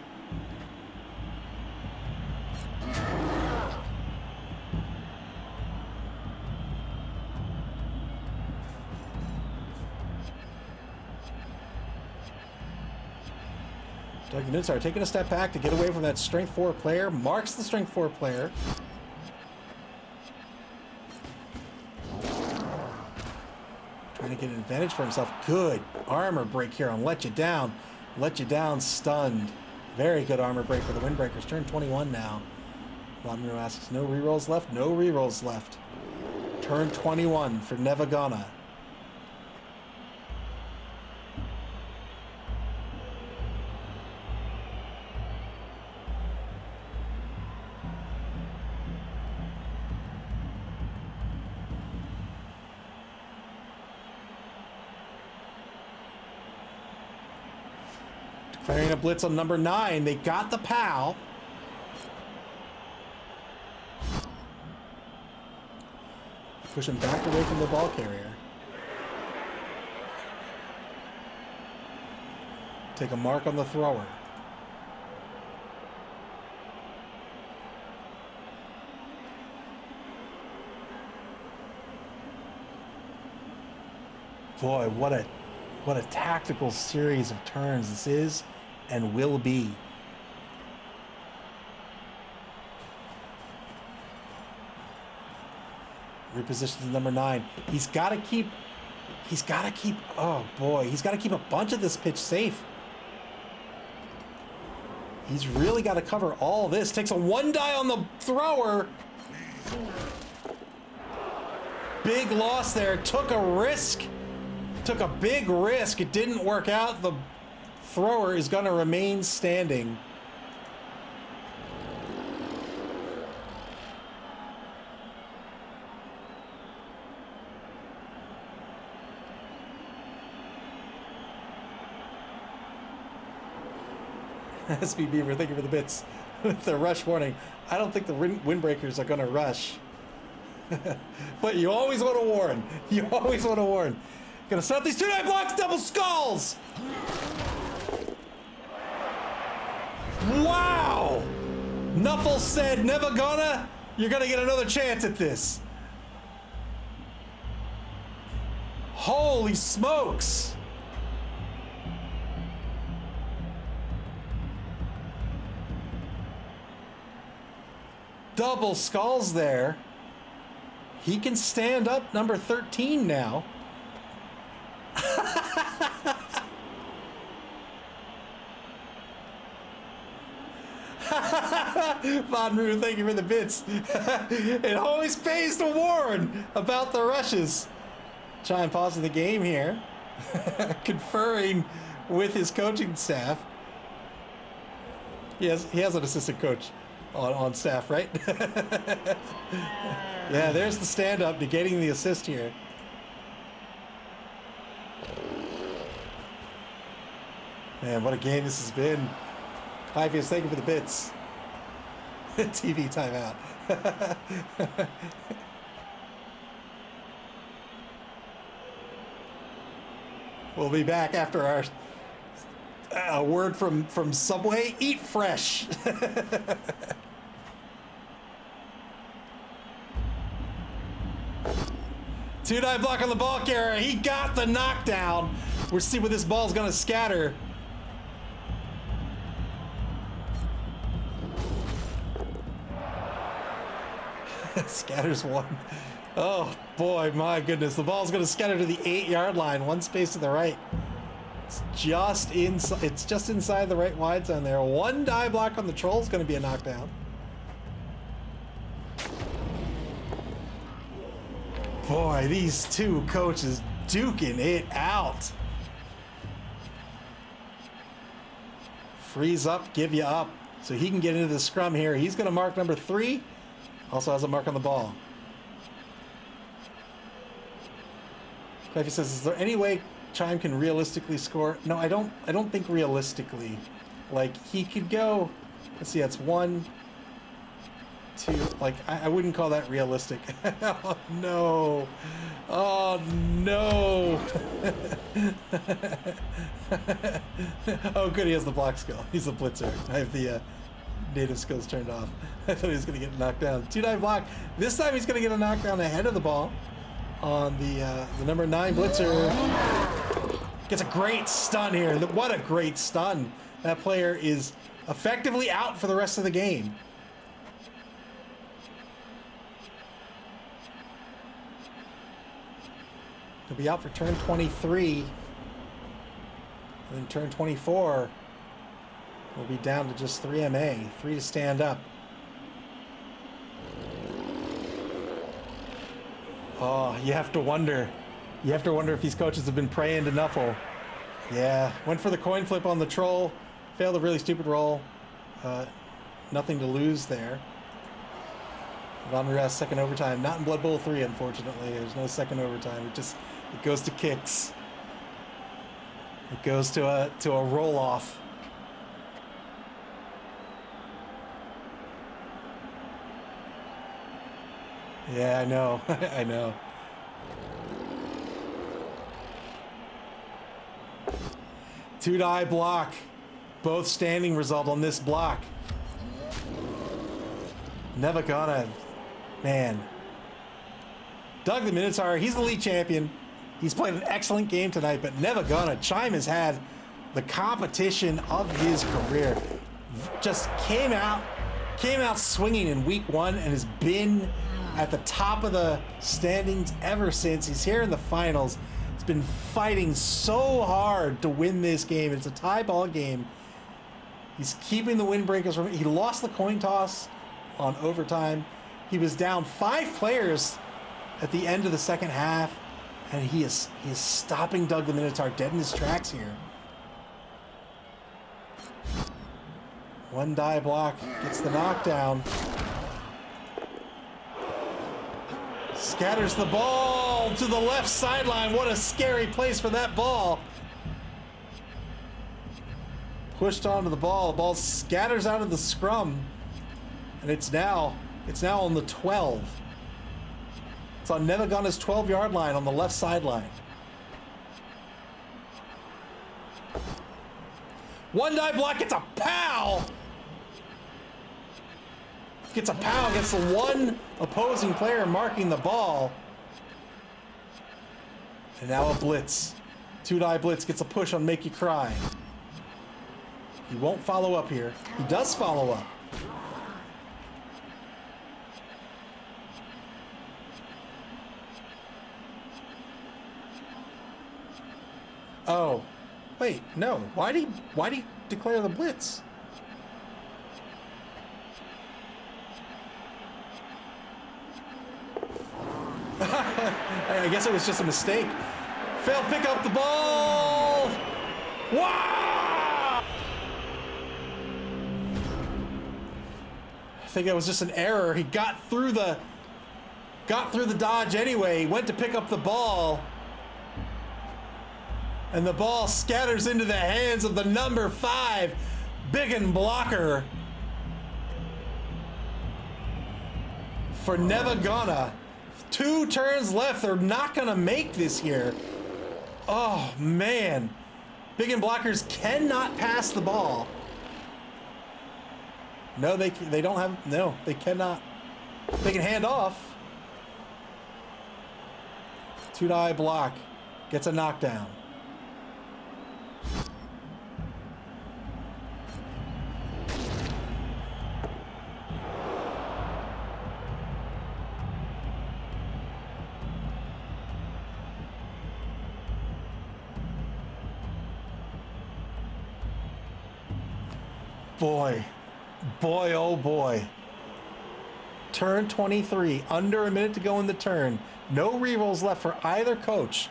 Speaker 1: Nutsar taking a step back to get away from that strength 4 player. Marks the strength 4 player. Trying to get an advantage for himself. Good armor break here on Let You Down. Let You Down stunned. Very good armor break for the Windbreakers. Turn 21 now. Vladimir asks, no rerolls left? No rerolls left. Turn 21 for Nevva. Declaring a blitz on number 9. They got the POW. Push him back away from the ball carrier. Take a mark on the thrower. Boy, what a tactical series of turns this is and will be. Repositions number 9. He's got to keep, oh boy, he's got to keep a bunch of this pitch safe. He's really got to cover all this. Takes a 1 die on the thrower. Big loss there. Took a risk. Took a big risk. It didn't work out. The thrower is going to remain standing. SB Beaver, thank you for the bits. With the rush warning. I don't think the Windbreakers are going to rush. But you always want to warn. You always want to warn. Gonna set up these 2 die blocks, double skulls! Wow! Nuffle said, Nevva, you're gonna get another chance at this. Holy smokes! Double skulls there. He can stand up number 13 now. Vladimir, thank you for the bits. It always pays to warn about the rushes. Try and pause the game here. Conferring with his coaching staff. He has an assistant coach. on staff, right? Yeah, there's the stand-up negating the assist here. Man, what a game this has been. Hyvius, thank you for the bits. TV timeout. We'll be back after our word from Subway. Eat fresh. Two-die block on the ball carrier. He got the knockdown. We'll see where this ball's gonna scatter. Scatters one. Oh boy, my goodness. The ball's gonna scatter to the 8-yard line, one space to the right. It's just inside the right wide zone there. One die block on the troll's gonna be a knockdown. Boy, these two coaches duking it out. Freeze up, give you up. So he can get into the scrum here. He's gonna mark number 3. Also has a mark on the ball. Cliffy says, is there any way Chime can realistically score? No, I don't think realistically. Like, he could go, let's see, that's 1, 2, like, I wouldn't call that realistic. Oh, no. Oh, no. Oh, good, he has the block skill. He's a blitzer. I have the native skills turned off. I thought he was going to get knocked down. 2-die block. This time he's going to get a knockdown ahead of the ball on the number 9 blitzer. Gets a great stun here. What a great stun. That player is effectively out for the rest of the game. He'll be out for turn 23. And then turn 24. We'll be down to just 3 MA, 3 to stand up. Oh, you have to wonder. You have to wonder if these coaches have been praying to Nuffle. Yeah, went for the coin flip on the troll. Failed a really stupid roll. Nothing to lose there. Von Russ, second overtime. Not in Blood Bowl 3, unfortunately. There's no second overtime. It goes to kicks. It goes to a roll-off. Yeah, I know. I know. Two-die block. Both standing result on this block. Nevva gonna, man. Doug the Minotaur, he's the league champion. He's played an excellent game tonight, but Nevva gonna, Chime has had the competition of his career. Just came out swinging in week 1 and has been at the top of the standings ever since. He's here in the finals. He's been fighting so hard to win this game. It's a tie ball game. He's keeping the Windbreakers from it. He lost the coin toss on overtime. He was down 5 players at the end of the second half, and he is stopping Doug the Minotaur dead in his tracks here. One die block gets the knockdown. Scatters the ball to the left sideline. What a scary place for that ball. Pushed onto the ball. The ball scatters out of the scrum. And it's now on the 12. It's on Nevagana's 12-yard line on the left sideline. One die block, gets a pow! Gets a pow against the one opposing player marking the ball. And now a blitz. Two-die blitz gets a push on Make You Cry. He won't follow up here. He does follow up. Oh, wait, no. Why'd he declare the blitz? I guess it was just a mistake. Failed pick up the ball. Wow! I think it was just an error. He got through the dodge anyway. He went to pick up the ball. And the ball scatters into the hands of the number 5 big and blocker for Nevva. 2 turns left. They're not going to make this here. Oh, man. Big and blockers cannot pass the ball. No, they don't have... No, they cannot. They can hand off. 2-die block. Gets a knockdown. Boy, oh boy. Turn 23, under a minute to go in the turn. No rerolls left for either coach.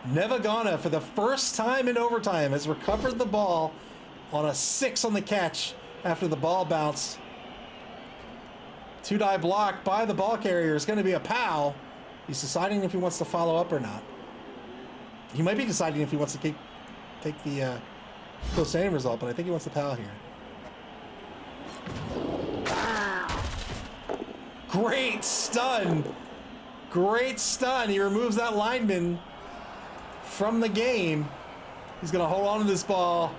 Speaker 1: Nevva, for the first time in overtime, has recovered the ball on a 6 on the catch after the ball bounced. 2-die block by the ball carrier is going to be a POW. He's deciding if he wants to follow up or not. He might be deciding if he wants to take the close standing result, but I think he wants the POW here. Great stun. Great stun. He removes that lineman from the game. He's going to hold on to this ball.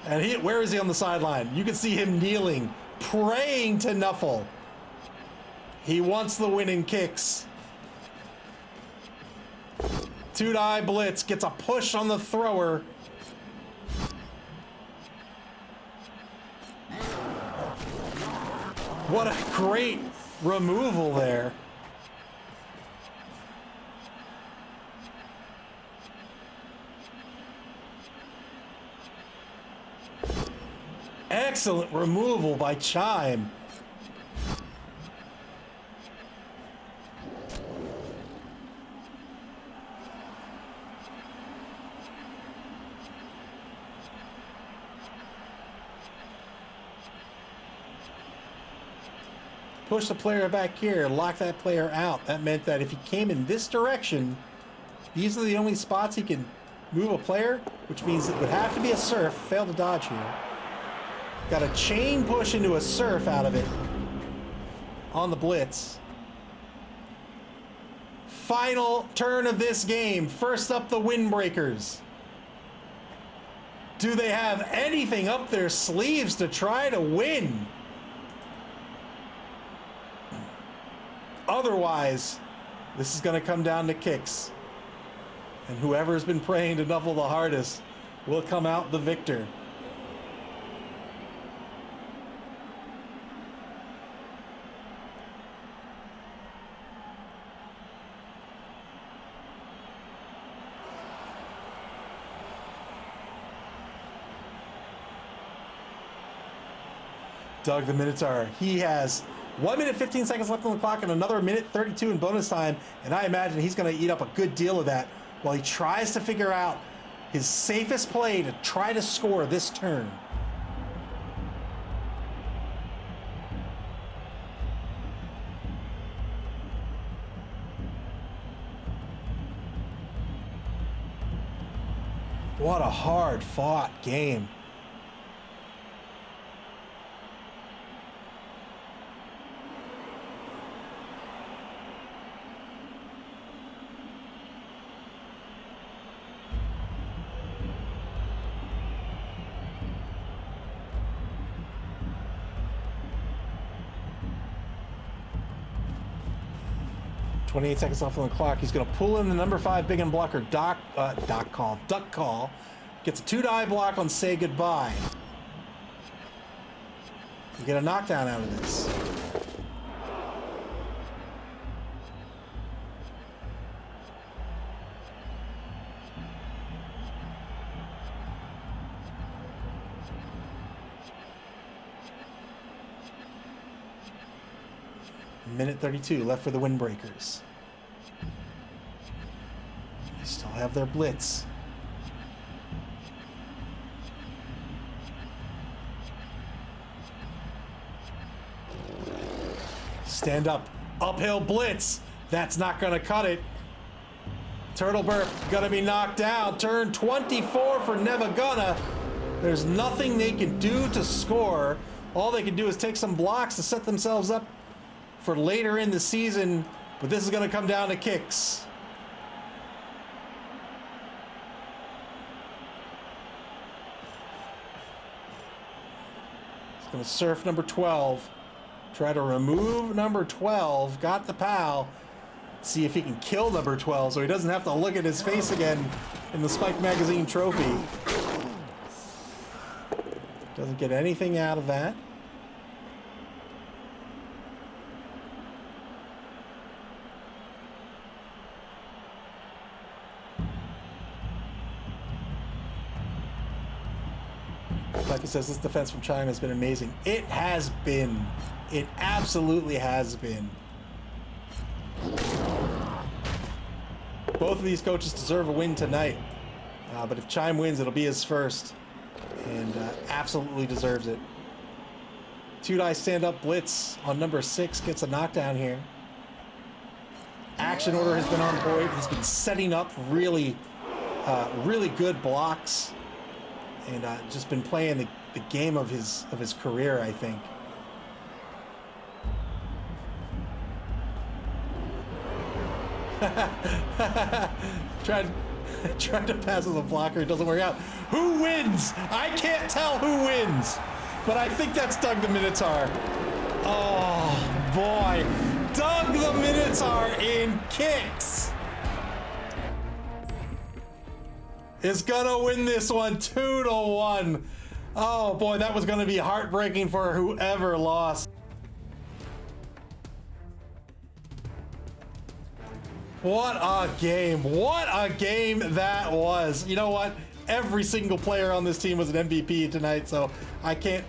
Speaker 1: And where is he on the sideline? You can see him kneeling, praying to Nuffle. He wants the winning kicks. 2-die blitz. Gets a push on the thrower. What a great removal there. Excellent removal by Chime. Push the player back here, lock that player out. That meant that if he came in this direction, these are the only spots he can move a player, which means it would have to be a surf. Failed to dodge here. Got a chain push into a surf out of it on the blitz. Final turn of this game. First up, the Windbreakers. Do they have anything up their sleeves to try to win? Otherwise, this is going to come down to kicks. And whoever's been praying to Nuffle the hardest will come out the victor. Doug the Minotaur, he has 1 minute 15 seconds left on the clock and another minute 32 in bonus time, and I imagine he's going to eat up a good deal of that while he tries to figure out his safest play to try to score this turn. What a hard-fought game. .28 seconds left on the clock. He's going to pull in the number 5 big and blocker, duck call. Gets a 2-die block on say goodbye. You get a knockdown out of this. Minute 32 left for the Windbreakers. They still have their blitz. Stand up. Uphill blitz. That's not going to cut it. Turtle burp going to be knocked down. Turn 24 for Nevva. There's nothing they can do to score. All they can do is take some blocks to set themselves up for later in the season. But this is going to come down to kicks. He's going to surf number 12. Try to remove number 12. Got the pal. See if he can kill number 12 so he doesn't have to look at his face again in the Spike Magazine trophy. Doesn't get anything out of that. Like he says, this defense from Chime has been amazing. It has been. It absolutely has been. Both of these coaches deserve a win tonight. But if Chime wins, it'll be his first. And absolutely deserves it. Two-die stand-up blitz on number 6 gets a knockdown here. Action order has been on point. He's been setting up really good blocks. And just been playing the game of his career, I think. Tried to pass as a blocker, it doesn't work out. Who wins? I can't tell who wins, but I think that's Doug the Minotaur. Oh boy, Doug the Minotaur in kicks is gonna win this one 2-1. Oh boy, that was gonna be heartbreaking for whoever lost. What a game. What a game that was. You know what? Every single player on this team was an MVP tonight, so I can't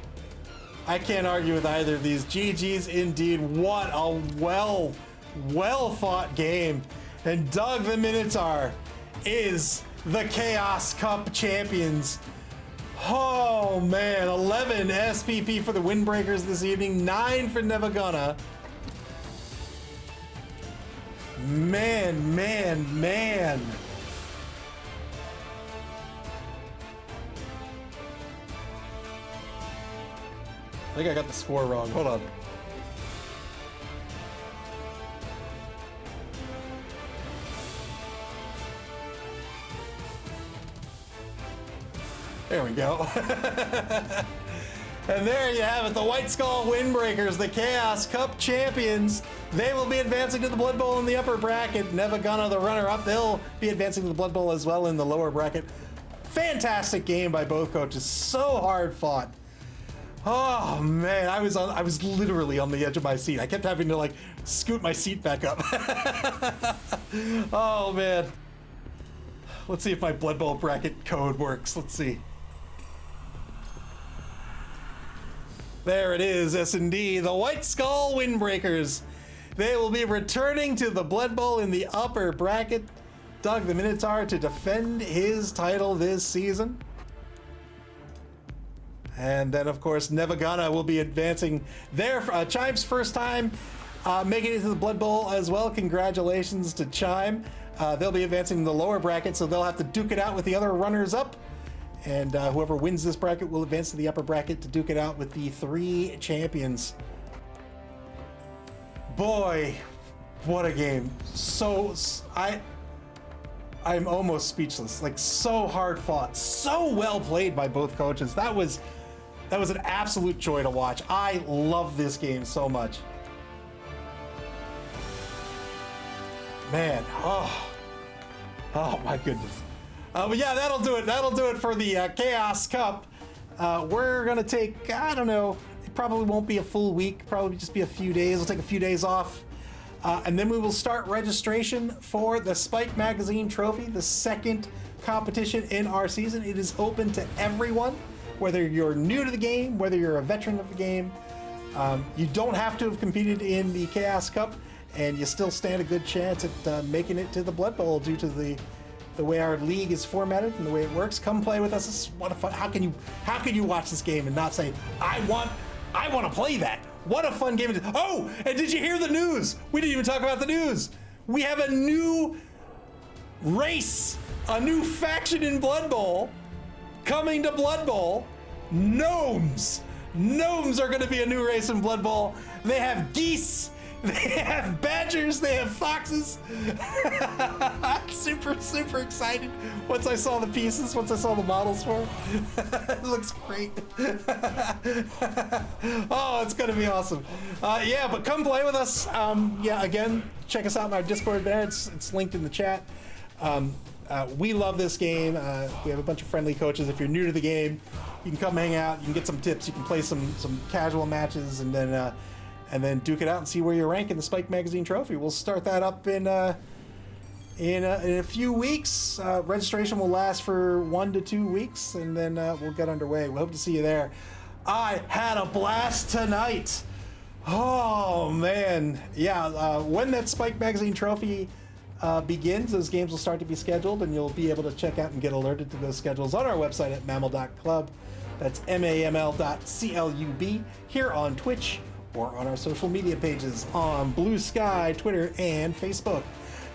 Speaker 1: argue with either of these. GG's indeed. What a well fought game. And Doug the Minotaur is the Chaos Cup champions. Oh man, 11 SPP for the Windbreakers this evening, 9 for Nevva. Man. I think I got the score wrong. Hold on. There we go. And there you have it, the White Skull Windbreakers, the Chaos Cup champions. They will be advancing to the Blood Bowl in the upper bracket. Nevva, the runner-up, they'll be advancing to the Blood Bowl as well in the lower bracket. Fantastic game by both coaches, so hard fought. Oh man, I was literally on the edge of my seat. I kept having to like scoot my seat back up. Oh man. Let's see if my Blood Bowl bracket code works. Let's see. There it is, S&D, the White Skull Windbreakers. They will be returning to the Blood Bowl in the upper bracket. Doug the Minotaur to defend his title this season. And then, of course, Nevva will be advancing their Chime's first time making it to the Blood Bowl as well. Congratulations to Chime. They'll be advancing the lower bracket, so they'll have to duke it out with the other runners-up. And whoever wins this bracket will advance to the upper bracket to duke it out with the 3 champions. Boy, what a game. I'm almost speechless. Like, so hard fought, so well played by both coaches. That was an absolute joy to watch. I love this game so much. Man, oh my goodness. But yeah, that'll do it. That'll do it for the Chaos Cup. We're gonna take, I don't know, it probably won't be a full week, probably just be a few days. We'll take a few days off. And then we will start registration for the Spike Magazine Trophy, the second competition in our season. It is open to everyone, whether you're new to the game, whether you're a veteran of the game. You don't have to have competed in the Chaos Cup, and you still stand a good chance at making it to the Blood Bowl due to the way our league is formatted and the way it works. Come play with us. This is what a fun. How can you watch this game and not say, I want to play that? What a fun game. Oh, and did you hear the news? We didn't even talk about the news. We have a new race, a new faction in Blood Bowl coming to Blood Bowl. Gnomes. Gnomes are going to be a new race in Blood Bowl. They have geese. They have badgers. They have foxes. I'm super excited once I saw the pieces, once I saw the models for it. It looks great. Oh, it's going to be awesome. Yeah, but come play with us. Yeah, again, check us out in our Discord there. It's linked in the chat. We love this game. We have a bunch of friendly coaches. If you're new to the game, you can come hang out. You can get some tips. You can play some casual matches, and then duke it out and see where you rank in the Spike Magazine Trophy. We'll start that up in a few weeks. Registration will last for 1 to 2 weeks, and then we'll get underway. We hope to see you there. I had a blast tonight. Oh man, yeah. When that Spike Magazine Trophy begins, those games will start to be scheduled, and you'll be able to check out and get alerted to those schedules on our website at maml.club. That's MAML.CLUB, here on Twitch, or on our social media pages on Blue Sky, Twitter, and Facebook.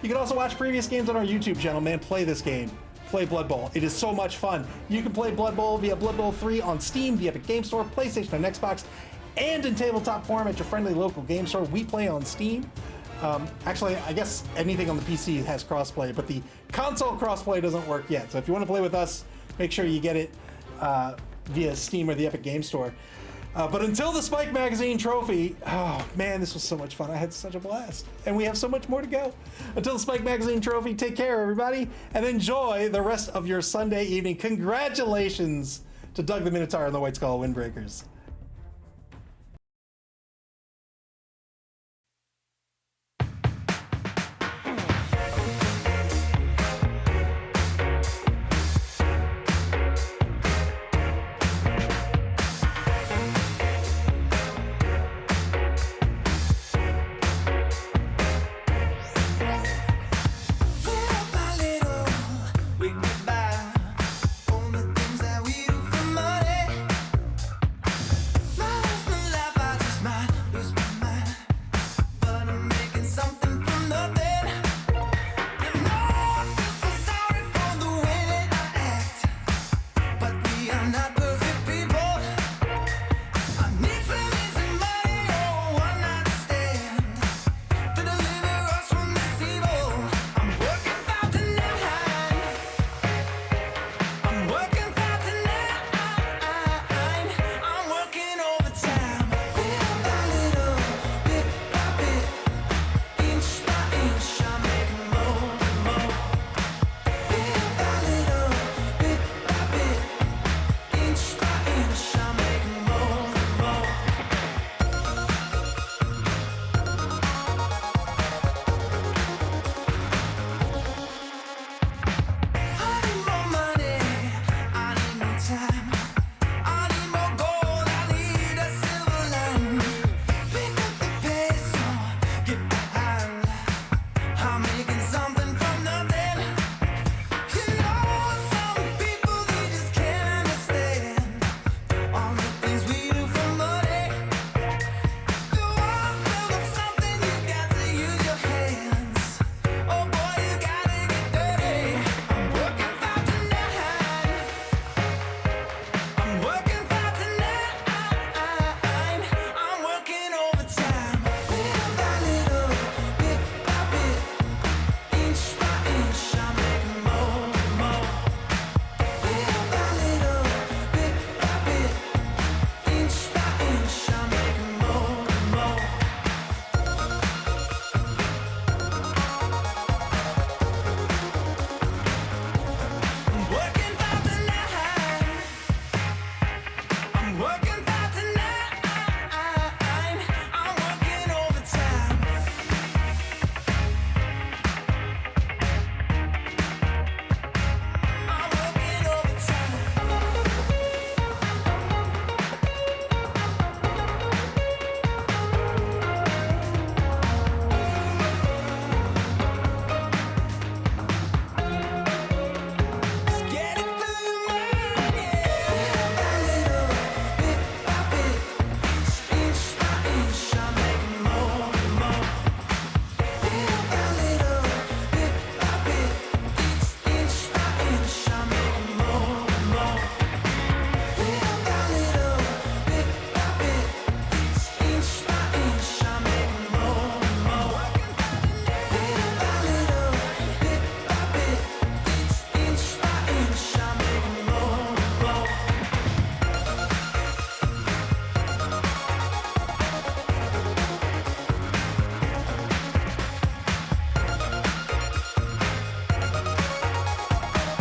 Speaker 1: You can also watch previous games on our YouTube channel. Man, play this game. Play Blood Bowl. It is so much fun. You can play Blood Bowl via Blood Bowl 3 on Steam, the Epic Game Store, PlayStation, and Xbox, and in tabletop form at your friendly local game store. We play on Steam. Actually, I guess anything on the PC has crossplay, but the console crossplay doesn't work yet. So if you want to play with us, make sure you get it via Steam or the Epic Game Store. But until the Spike Magazine Trophy, oh man, this was so much fun. I had such a blast. And we have so much more to go. Until the Spike Magazine Trophy, take care, everybody, and enjoy the rest of your Sunday evening. Congratulations to Doug the Minotaur and the White Skull Windbreakers.